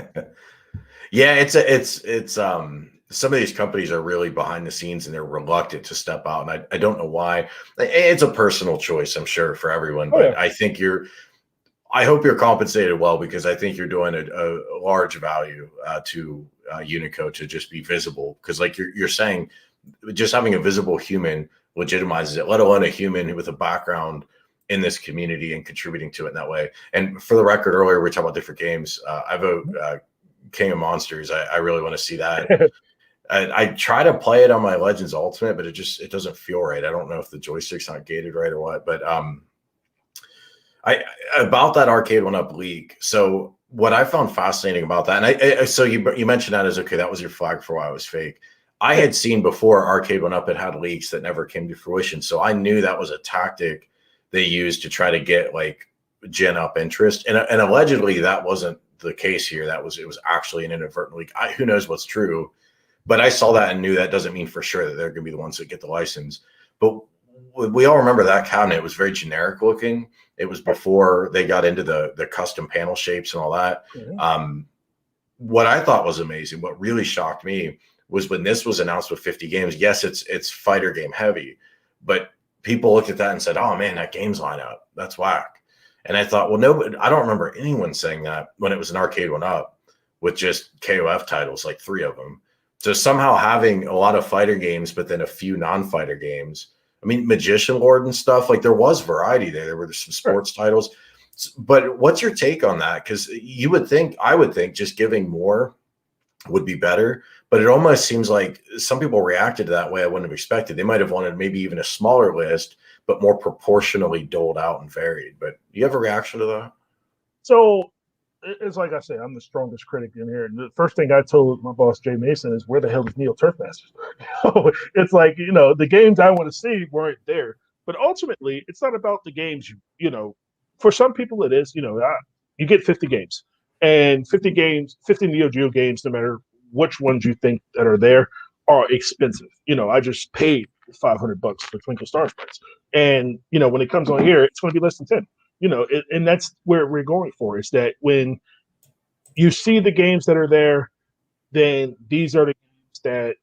Yeah, it's some of these companies are really behind the scenes and they're reluctant to step out. And I don't know why. It's a personal choice, I'm sure, for everyone. Oh, yeah. But I hope you're compensated well, because I think you're doing a large value to Unico to just be visible. Because like you're saying, just having a visible human legitimizes it, let alone a human with a background in this community and contributing to it in that way. And for the record, earlier we were talking about different games. I vote King of Monsters. I really want to see that. I try to play it on my Legends Ultimate, but it doesn't feel right. I don't know if the joystick's not gated right or what. But I about that Arcade1up leak. So what I found fascinating about that, and so you mentioned that as okay, that was your flag for why it was fake. I had seen before Arcade1up had leaks that never came to fruition, so I knew that was a tactic they used to try to get like gen up interest, and allegedly that wasn't the case here. It was actually an inadvertent leak. Who knows what's true, but I saw that and knew that doesn't mean for sure that they're going to be the ones that get the license. But we all remember that cabinet was very generic looking. It was before they got into the custom panel shapes and all that. What I thought was amazing, what really shocked me, was when this was announced with 50 games. Yes, it's fighter game heavy, but people looked at that and said, "Oh man, that game's lineup, that's whack." And I thought, well, no, I don't remember anyone saying that when it was an Arcade1up with just KOF titles, like 3 of them. So somehow having a lot of fighter games, but then a few non-fighter games. I mean, Magician Lord and stuff, like there was variety there. There were some sports titles. But what's your take on that? Because I would think just giving more would be better. But it almost seems like some people reacted to that way I wouldn't have expected. They might have wanted maybe even a smaller list, but more proportionally doled out and varied. But do you have a reaction to that? So it's like I said, I'm the strongest critic in here. And the first thing I told my boss, Jay Mason, is where the hell is Neo Turf Masters? It's like, the games I want to see weren't there. But ultimately, it's not about the games, for some people it is, you get 50 games. And 50 games, 50 Neo Geo games, no matter which ones you think that are there, are expensive. I just paid $500 for Twinkle Star Sprites. And, when it comes on here, it's going to be less than 10. And that's where we're going for, is that when you see the games that are there, then these are the games that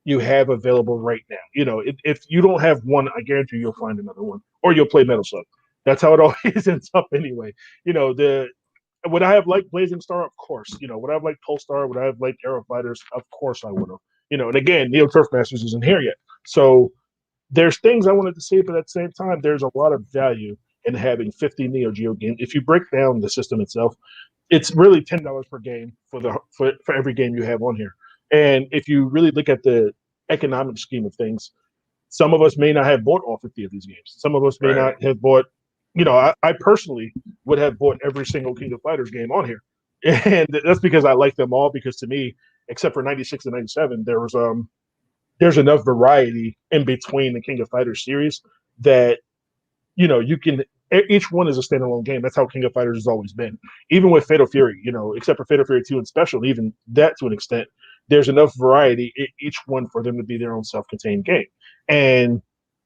you have available right now. If you don't have one, I guarantee you'll find another one, or you'll play Metal Slug. That's how it always ends up anyway. Would I have liked Blazing Star? Of course. Would I have liked Polestar? Would I have liked Aero Fighters? Of course I would have. And again, Neo Turf Masters isn't here yet. So there's things I wanted to see, but at the same time, there's a lot of value in having 50 Neo Geo games. If you break down the system itself, it's really $10 per game for every game you have on here. And if you really look at the economic scheme of things, some of us may not have bought all 50 of these games. Some of us may not have bought. I personally would have bought every single King of Fighters game on here, and that's because I like them all. Because to me, except for 96 and 97, there's enough variety in between the King of Fighters series that you can. Each one is a standalone game. That's how King of Fighters has always been. Even with Fatal Fury, except for Fatal Fury 2 and Special, even that to an extent, there's enough variety in each one for them to be their own self-contained game. And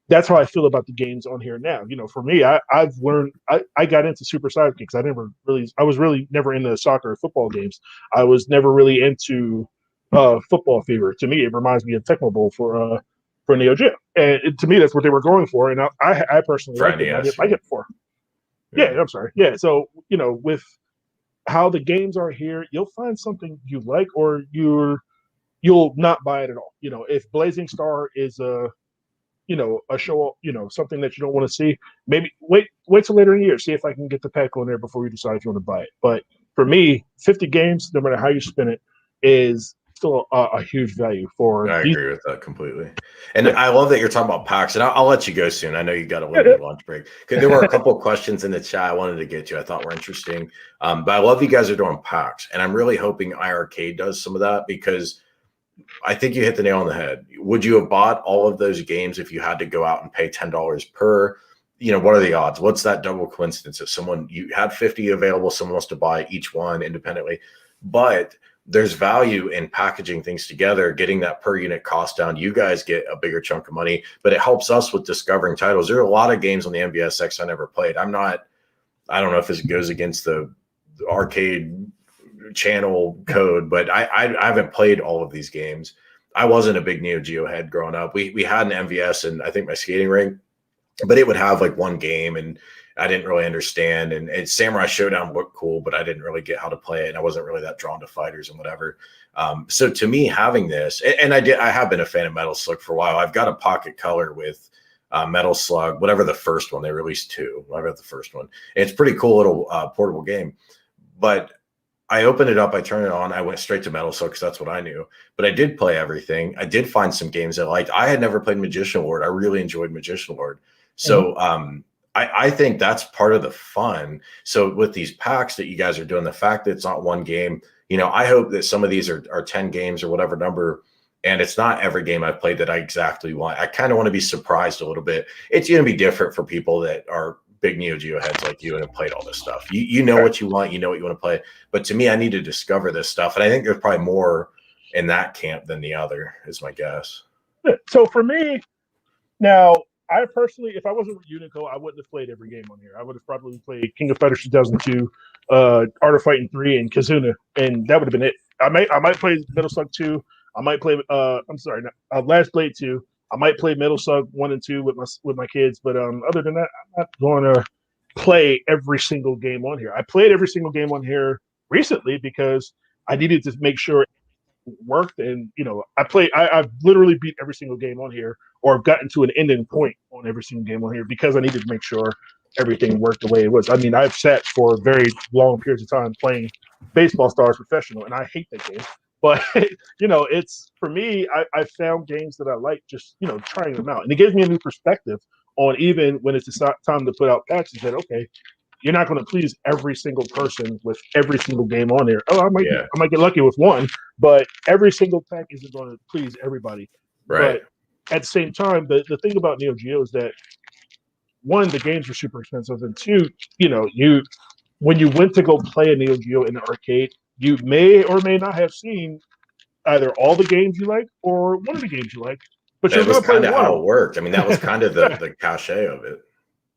that's how I feel about the games on here now. For me, I've learned. I got into Super Sidekicks. I was really never into soccer or football games. I was never really into Football Fever. To me, it reminds me of Tecmo Bowl for Neo Geo. And to me, that's what they were going for. And I personally liked it. I didn't like it before. Yeah, I'm sorry. Yeah, so with how the games are here, you'll find something you like, or you'll not buy it at all. If Blazing Star is a show, something that you don't want to see, maybe wait till later in the year, see if I can get the pack on there before you decide if you want to buy it. But for me, 50 games, no matter how you spin it, is still a huge value for. I agree with that completely. And I love that you're talking about packs. And I'll let you go soon. I know you got a limited lunch break. There were a couple of questions in the chat I wanted to get to. I thought were interesting. But I love you guys are doing packs. And I'm really hoping iArcade does some of that, because I think you hit the nail on the head. Would you have bought all of those games if you had to go out and pay $10 per? What are the odds? What's that double coincidence? If you had 50 available, someone wants to buy each one independently. But there's value in packaging things together, getting that per unit cost down. You guys get a bigger chunk of money, but it helps us with discovering titles. There are a lot of games on the MVSX I never played. I don't know if this goes against the arcade channel code, but I haven't played all of these games. I wasn't a big Neo Geo head growing up. We had an MVS and I think my skating rink, but it would have like one game and I didn't really understand. And Samurai Showdown looked cool, but I didn't really get how to play it. And I wasn't really that drawn to fighters and whatever. So to me, having this, and I have been a fan of Metal Slug for a while. I've got a Pocket Color with Metal Slug, whatever the first one. They released two. I got the first one. And it's a pretty cool little portable game. But I opened it up, I turned it on, I went straight to Metal Slug because that's what I knew. But I did play everything. I did find some games I liked. I had never played Magician Lord. I really enjoyed Magician Lord. So I think that's part of the fun. So with these packs that you guys are doing, the fact that it's not one game, I hope that some of these are 10 games or whatever number, and it's not every game I've played that I exactly want. I kind of want to be surprised a little bit. It's going to be different for people that are big Neo Geo heads like you and have played all this stuff. You know what you want, you know what you want to play. But to me, I need to discover this stuff. And I think there's probably more in that camp than the other, is my guess. So for me, now, I personally, if I wasn't with Unico, I wouldn't have played every game on here. I would have probably played King of Fighters 2002, Art of Fighting 3, and Kazuna, and that would have been it. I might play Metal Slug 2. I might play Last Blade 2. I might play Metal Slug 1 and 2 with my kids, but other than that, I'm not going to play every single game on here. I played every single game on here recently because I needed to make sure it worked, and I've literally beat every single game on here, or I've gotten to an ending point on every single game on here because I needed to make sure everything worked the way it was. I mean, I've sat for very long periods of time playing Baseball Stars Professional, and I hate that game. But it's for me. I found games that I like, just trying them out, and it gives me a new perspective on, even when it's time to put out packs. Is that okay? You're not going to please every single person with every single game on there. Oh, I might get lucky with one, but every single pack isn't going to please everybody. Right. But at the same time, the thing about Neo Geo is that, one, the games are super expensive, and two, when you went to go play a Neo Geo in the arcade, you may or may not have seen either all the games you like or one of the games you like. But you're going to play one. How it worked. I mean, that was kind of the cachet of it.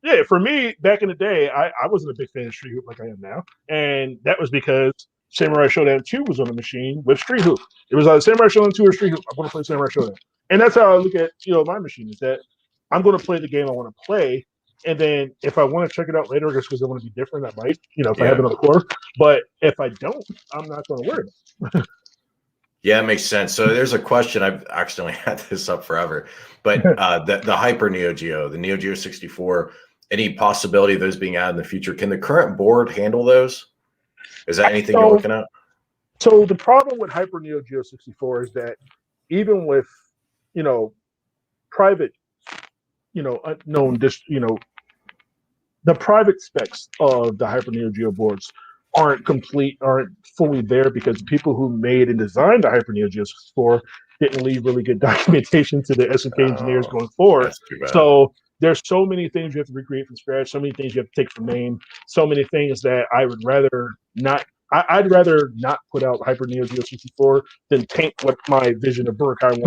Yeah, for me, back in the day, I wasn't a big fan of Street Hoop like I am now. And that was because Samurai Showdown 2 was on the machine with Street Hoop. It was either Samurai Showdown 2 or Street Hoop. I'm going to play Samurai Showdown. And that's how I look at my machine, is that I'm going to play the game I want to play. And then if I want to check it out later, just because I want to be different, I might, if I have another core. But if I don't, I'm not going to worry about it. Yeah, it makes sense. So there's a question. I've accidentally had this up forever. But the Hyper Neo Geo, the Neo Geo 64, any possibility of those being added in the future? Can the current board handle those? Is that anything you're looking at? So the problem with Hyper Neo Geo 64 is that even with, private, unknown, the private specs of the Hyper Neo Geo boards aren't fully there, because the people who made and designed the Hyper Neo Geo 64 didn't leave really good documentation to the SNK engineers going forward. So there's so many things you have to recreate from scratch, so many things you have to take from MAME, so many things that I would rather not. I'd rather not put out Hyper Neo Geo 64 than taint what my vision of Budokai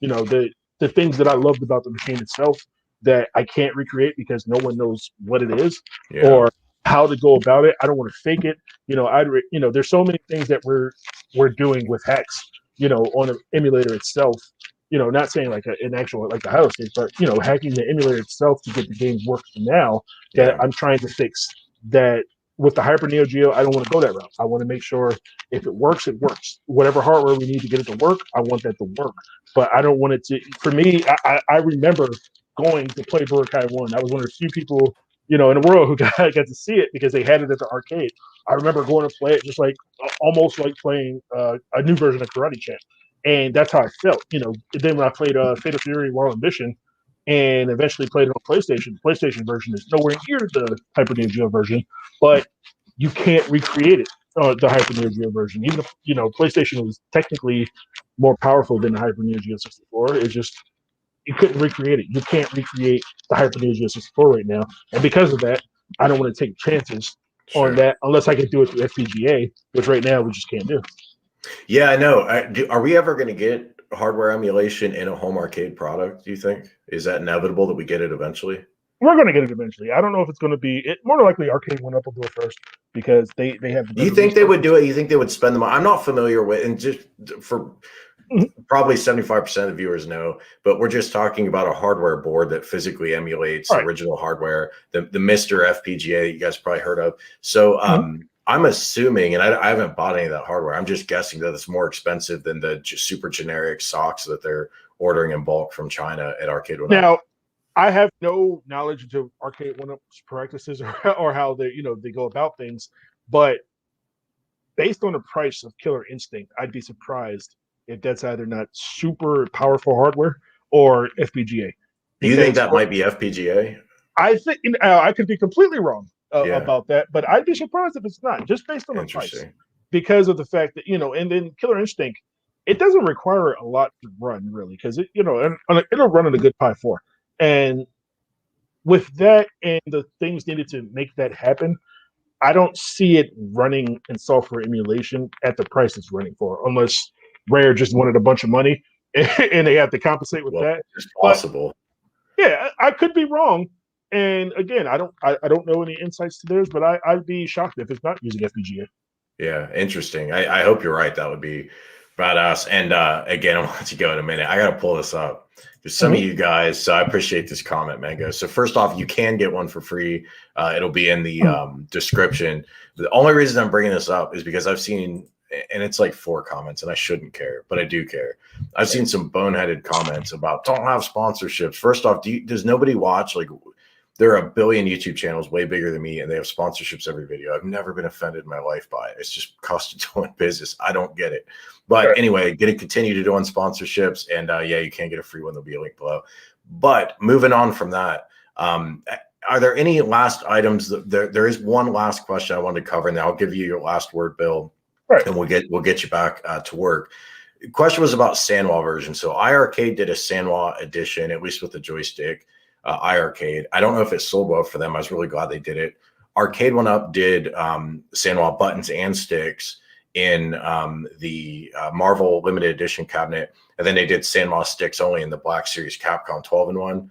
1. The things that I loved about the machine itself that I can't recreate because no one knows what it is or how to go about it. I don't want to fake it. There's so many things that we're doing with hacks, on an emulator itself. Not saying like an actual like the HyloX-gate, but hacking the emulator itself to get the game working now that I'm trying to fix. That with the Hyper Neo Geo, I don't want to go that route. I want to make sure if it works, it works. Whatever hardware we need to get it to work, I want that to work. But I don't want it to. For me, I remember going to play Budokai 1. I was one of the few people, in the world who got to see it because they had it at the arcade. I remember going to play it just like almost like playing a new version of Karate Champ. and that's how I felt. You know, and then when I played Fatal Fury: Wild Ambition, and eventually played it on PlayStation, the PlayStation version is nowhere near the Hyper Neo Geo version, but you can't recreate it. The Hyper Neo Geo version, even if PlayStation was technically more powerful than the Hyper Neo Geo 64, it's just you couldn't recreate it. You can't recreate the Hyper Neo Geo 64 right now, and because of that, I don't want to take chances on that unless I can do it through FPGA, which right now we just can't do. Yeah, I know. Are we ever going to get hardware emulation in a home arcade product? Do you think is that inevitable that we get it eventually? We're going to get it eventually. I don't know if it's going to be it. More than likely, Arcade1up will do it first because they have. You think they would do it? You think they would spend the money? I'm not familiar with, and just for probably 75% of the viewers know, but we're just talking about a hardware board that physically emulates original hardware, the Mr. FPGA that you guys probably heard of. So I'm assuming, and I haven't bought any of that hardware, I'm just guessing that it's more expensive than the super generic socks that they're ordering in bulk from China at Arcade1up. Now, I have no knowledge into Arcade1up's practices or how they go about things, but based on the price of Killer Instinct, I'd be surprised if that's either not super powerful hardware or FPGA. Do you think that might be FPGA? I think I could be completely wrong about that, but I'd be surprised if it's not, just based on the price, because of the fact that and then Killer Instinct, it doesn't require a lot to run really, because it'll run on a good Pi 4, and with that and the things needed to make that happen, I don't see it running in software emulation at the price it's running for, unless Rare just wanted a bunch of money and they have to compensate with that. It's possible. But, yeah, I could be wrong. And again, I don't know any insights to theirs, but I'd be shocked if it's not using FPGA. Yeah, interesting. I hope you're right. That would be badass. And again, I'll let you go in a minute. I got to pull this up. There's some of you guys, so I appreciate this comment, Mango. So first off, you can get one for free. It'll be in the description. The only reason I'm bringing this up is because I've seen, and it's like 4 comments, and I shouldn't care, but I do care. I've seen some boneheaded comments about don't have sponsorships. First off, does nobody watch? Like, there are a billion YouTube channels way bigger than me, and they have sponsorships every video. I've never been offended in my life by it. It's just cost of doing business. I don't get it. But anyway, going to continue to do on sponsorships, and yeah, you can get a free one. There'll be a link below. But moving on from that, are there any last items? There is one last question I wanted to cover, and then I'll give you your last word, Bill, and we'll get you back to work. The question was about Sanwa version. So iArcade did a Sanwa edition, at least with the joystick. iArcade. I don't know if it sold well for them. I was really glad they did it. Arcade1up did Sanwa buttons and sticks in the Marvel limited edition cabinet, and then they did Sanwa sticks only in the Black Series Capcom 12-in-1.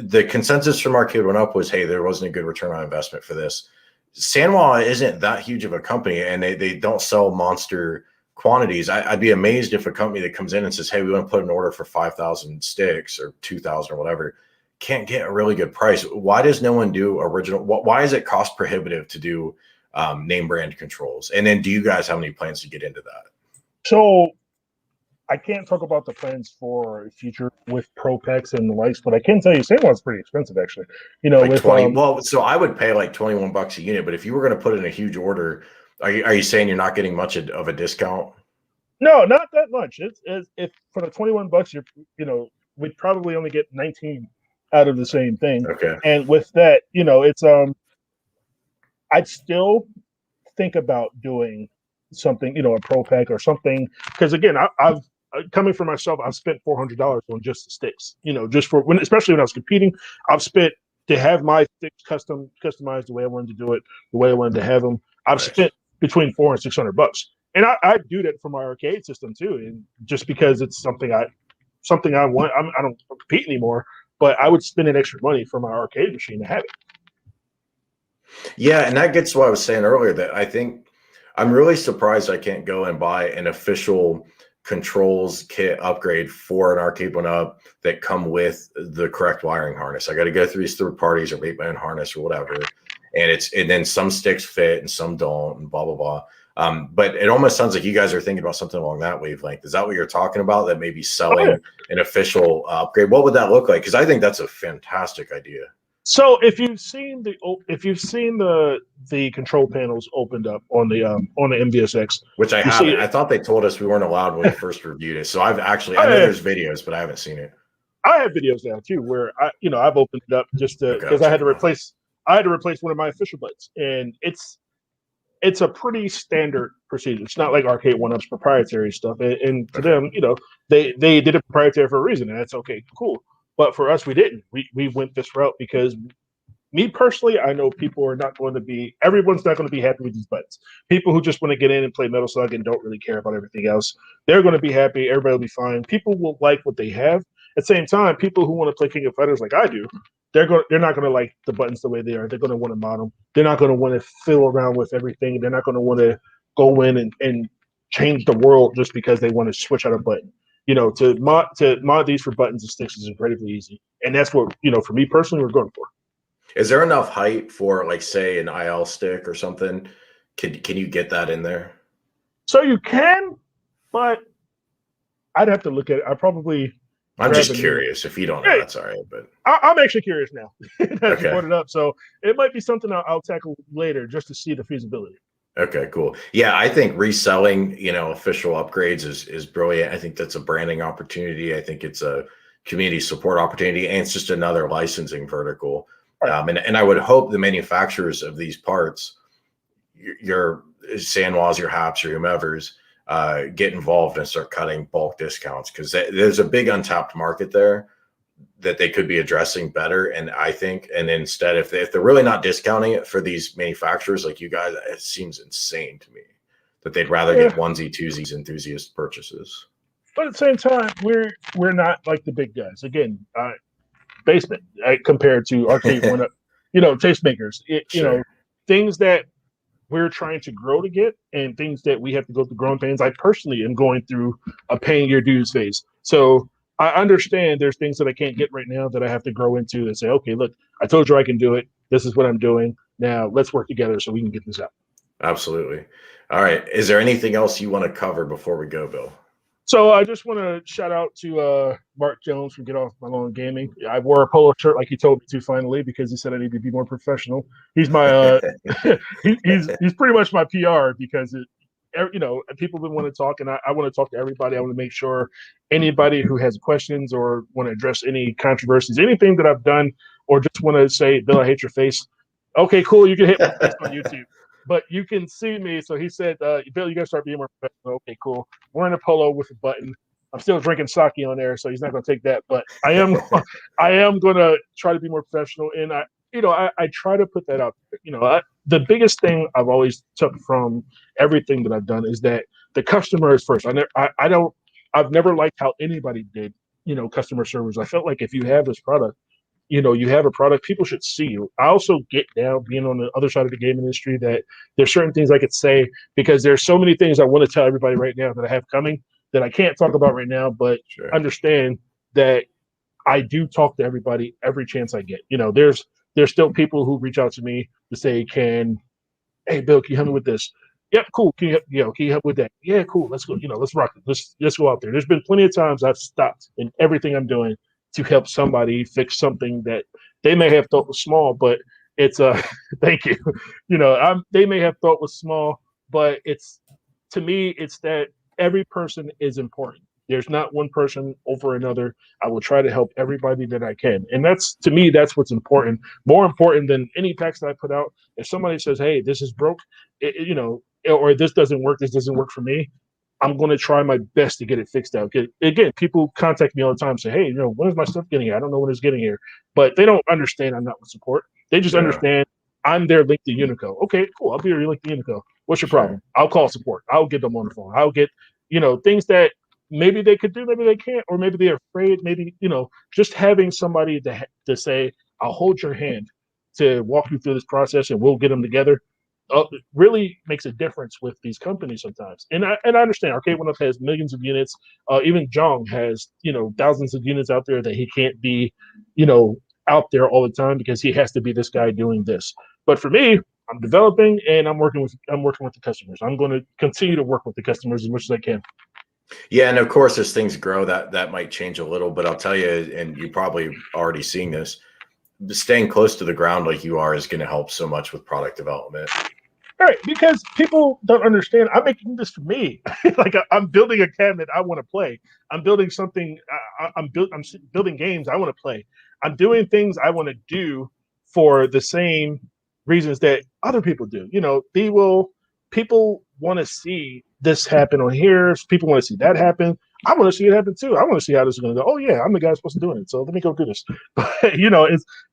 The consensus from Arcade1up was, hey, there wasn't a good return on investment for this. Sanwa isn't that huge of a company, and they don't sell monster quantities. I'd be amazed if a company that comes in and says, hey, we want to put an order for 5,000 sticks or 2,000 or whatever, can't get a really good price. Why does no one do original? Why is it cost prohibitive to do name brand controls? And then do you guys have any plans to get into that? So I can't talk about the plans for future with Pro Packs and the likes, but I can tell you Sanwa's pretty expensive, actually. Like with 20, well, so I would pay like $21 a unit, but if you were going to put in a huge order, are you saying you're not getting much of a discount? No, not that much. It's if for the $21, we'd probably only get 19 out of the same thing. Okay. And with that, it's I'd still think about doing something, a Pro Pack or something, because again, I've coming for myself, I've spent $400 on just the sticks, just for especially when I was competing. I've spent to have my sticks customized the way I wanted to do it, the way I wanted to have them. I've spent between $400 and $600, and I do that for my arcade system too, and just because it's something I want. I don't compete anymore, but I would spend an extra money for my arcade machine to have it. Yeah, and that gets to what I was saying earlier, that I think I'm really surprised I can't go and buy an official controls kit upgrade for an Arcade1up that come with the correct wiring harness. I got to go through these third parties or make my own harness or whatever, and then some sticks fit and some don't, and blah blah blah. But it almost sounds like you guys are thinking about something along that wavelength. Is that what you're talking about? That maybe selling an official upgrade? What would that look like? Because I think that's a fantastic idea. So if you've seen the the control panels opened up on the MVSX. Which I You see haven't. it- I thought they told us we weren't allowed when we first reviewed it. So I've actually, I know I, there's videos, but I haven't seen it. I have videos now too where I've opened it up just to Okay, I'll because I had check to it out. replace one of my official buttons, and it's a pretty standard procedure. It's not like Arcade1up's proprietary stuff, and to them, they did it proprietary for a reason, and that's okay, cool. But for us, we didn't. We went this route because me personally, I know everyone's not going to be happy with these buttons. People who just want to get in and play Metal Slug and don't really care about everything else, they're going to be happy. Everybody will be fine. People will like what they have. At the same time, people who want to play King of Fighters like I do, they're not going to like the buttons the way they are. They're going to want to mod them. They're not going to want to fill around with everything. They're not going to want to go in and change the world just because they want to switch out a button. To mod these for buttons and sticks is incredibly easy, and that's what for me personally, we're going for. Is there enough height for, like, say, an IL stick or something? Can you get that in there? So you can, but I'd have to look at it. I'm just curious. If you don't know, that's all right. But I'm actually curious now that okay. you brought it up. So it might be something I'll tackle later just to see the feasibility. Okay, cool. Yeah, I think reselling, official upgrades is brilliant. I think that's a branding opportunity. I think it's a community support opportunity, and it's just another licensing vertical. Right. And I would hope the manufacturers of these parts, your Sanwas, your Haps, your whomever's, get involved and start cutting bulk discounts, because there's a big untapped market there that they could be addressing better. And I think, and instead, if they're really not discounting it for these manufacturers like you guys, it seems insane to me that they'd rather get onesie twosies enthusiast purchases. But at the same time, we're not like the big guys. Again, basement compared to Arcade1up, tastemakers. Things that we're trying to grow to get, and things that we have to go through growing pains. I personally am going through a paying your dues phase. So I understand there's things that I can't get right now that I have to grow into and say, okay, look, I told you I can do it. This is what I'm doing. Now let's work together so we can get this out. Absolutely. All right. Is there anything else you want to cover before we go, Bill? So I just want to shout out to Mark Jones from Get Off My Lawn Gaming. I wore a polo shirt like he told me to finally, because he said I need to be more professional. He's my he's pretty much my PR, because people want to talk, and I want to talk to everybody. I want to make sure anybody who has questions or want to address any controversies, anything that I've done, or just want to say, Bill, I hate your face. Okay, cool. You can hit my face on YouTube, but you can see me. So he said, Bill, you got to start being more professional. Okay, cool. Wearing a polo with a button. I'm still drinking sake on there, so he's not going to take that. But I am going to try to be more professional, and I try to put that out there. The biggest thing I've always took from everything that I've done is that the customer is first. I've never liked how anybody did, customer service. I felt like if you have this product, you have a product, people should see you. I also get down, being on the other side of the game industry, that there's certain things I could say, because there's so many things I want to tell everybody right now that I have coming that I can't talk about right now, but sure. Understand that I do talk to everybody every chance I get. There's still people who reach out to me to say, hey, Bill, can you help me with this? Yep, cool. Can you help with that? Yeah, cool. Let's go. Let's rock it. Let's go out there. There's been plenty of times I've stopped in everything I'm doing to help somebody fix something that they may have thought was small, but it's thank you. They may have thought was small, but to me, it's that every person is important. There's not one person over another. I will try to help everybody that I can. And to me, that's what's important. More important than any packs that I put out. If somebody says, hey, this is broke, or this doesn't work for me, I'm going to try my best to get it fixed out. Again, people contact me all the time and say, hey, when is my stuff getting here? I don't know when it's getting here. But they don't understand I'm not with support. They just understand I'm their link to UNICO. Okay, cool. I'll be your link to UNICO. What's your problem? I'll call support. I'll get them on the phone. I'll get, things that maybe they could do, maybe they can't, or maybe they're afraid. Maybe, just having somebody to say, I'll hold your hand to walk you through this process and we'll get them together. Really makes a difference with these companies sometimes. And I understand Arcade1up has millions of units. Even Jong has, thousands of units out there that he can't be, out there all the time because he has to be this guy doing this. But for me, I'm developing and I'm working with the customers. I'm going to continue to work with the customers as much as I can. Yeah, and of course, as things grow, that might change a little. But I'll tell you, and you're probably already seeing this, staying close to the ground like you are is going to help so much with product development. Right, because people don't understand. I'm making this for me. Like I'm building a cabinet I want to play. I'm building something. I'm building games I want to play. I'm doing things I want to do for the same reasons that other people do. You know, people want to see this happen on here. People want to see that happen. I want to see it happen too. I want to see how this is going to go. Oh yeah, I'm the guy supposed to do it. So let me go do this. But you know,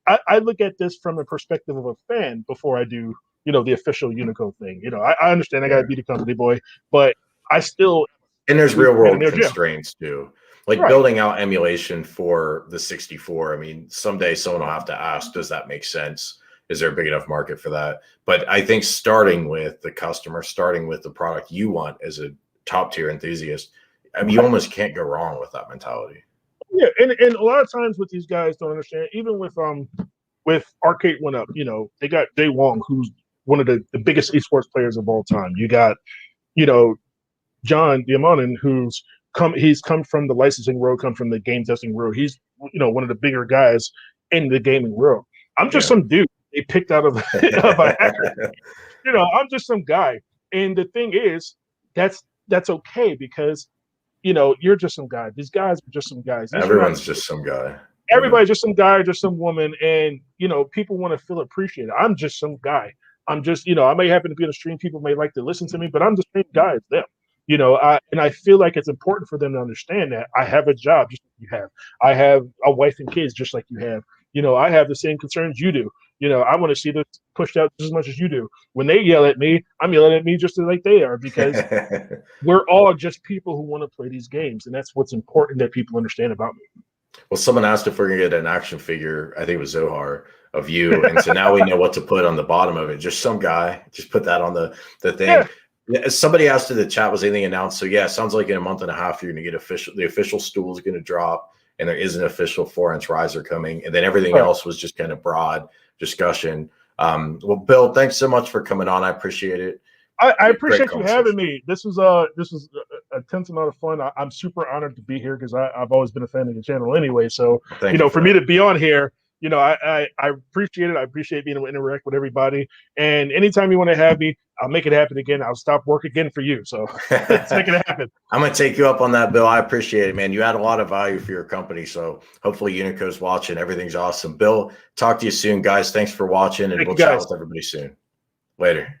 I look at this from the perspective of a fan before I do, you know, the official UNICO thing. You know, I understand I got to be the company boy, but I still. And there's real world constraints too. Like right. Building out emulation for the 64. I mean, someday someone will have to ask, does that make sense? Is there a big enough market for that? But I think starting with the customer, starting with the product you want as a top tier enthusiast, I mean, you almost can't go wrong with that mentality. Yeah, and a lot of times what these guys don't understand, even with Arcade1up, you know, they got Jay Wong, who's one of the biggest esports players of all time. You got, you know, John Diamonin, he's come from the licensing world, come from the game testing world. He's, you know, one of the bigger guys in the gaming world. I'm just some dude they picked out of, of a hacker. You know, I'm just some guy. And the thing is, that's okay because, you know, you're just some guy. These guys are just some guys. Everyone's just some guy. Everybody's just some guy, just some woman. And, you know, people want to feel appreciated. I'm just some guy. I'm just, you know, I may happen to be on a stream. People may like to listen to me, but I'm the same guy as them. You know, I feel like it's important for them to understand that I have a job just like you have. I have a wife and kids just like you have. You know, I have the same concerns you do. You know, I want to see this pushed out just as much as you do. When they yell at me, I'm yelling at me just like they are because we're all just people who want to play these games. And that's what's important that people understand about me. Well, someone asked if we're going to get an action figure, I think it was Zohar, of you. And so now we know what to put on the bottom of it. Just some guy, just put that on the thing. Yeah. Somebody asked in the chat, was anything announced? So yeah, it sounds like in a month and a half, you're going to get the official Stool is going to drop. And there is an official 4-inch riser coming. And then everything else was just kind of broad discussion. Well, Bill, thanks so much for coming on. I appreciate it. I appreciate you having me. This was a tense amount of fun. I'm super honored to be here because I've always been a fan of the channel anyway. So, you know, for me to be on here, you know, I appreciate it. I appreciate being able to interact with everybody. And anytime you want to have me, I'll make it happen again. I'll stop work again for you. So let's make it happen. I'm going to take you up on that, Bill. I appreciate it, man. You add a lot of value for your company. So hopefully UNICO's watching. Everything's awesome. Bill, talk to you soon, guys. Thanks for watching, and we'll chat with everybody soon. Later.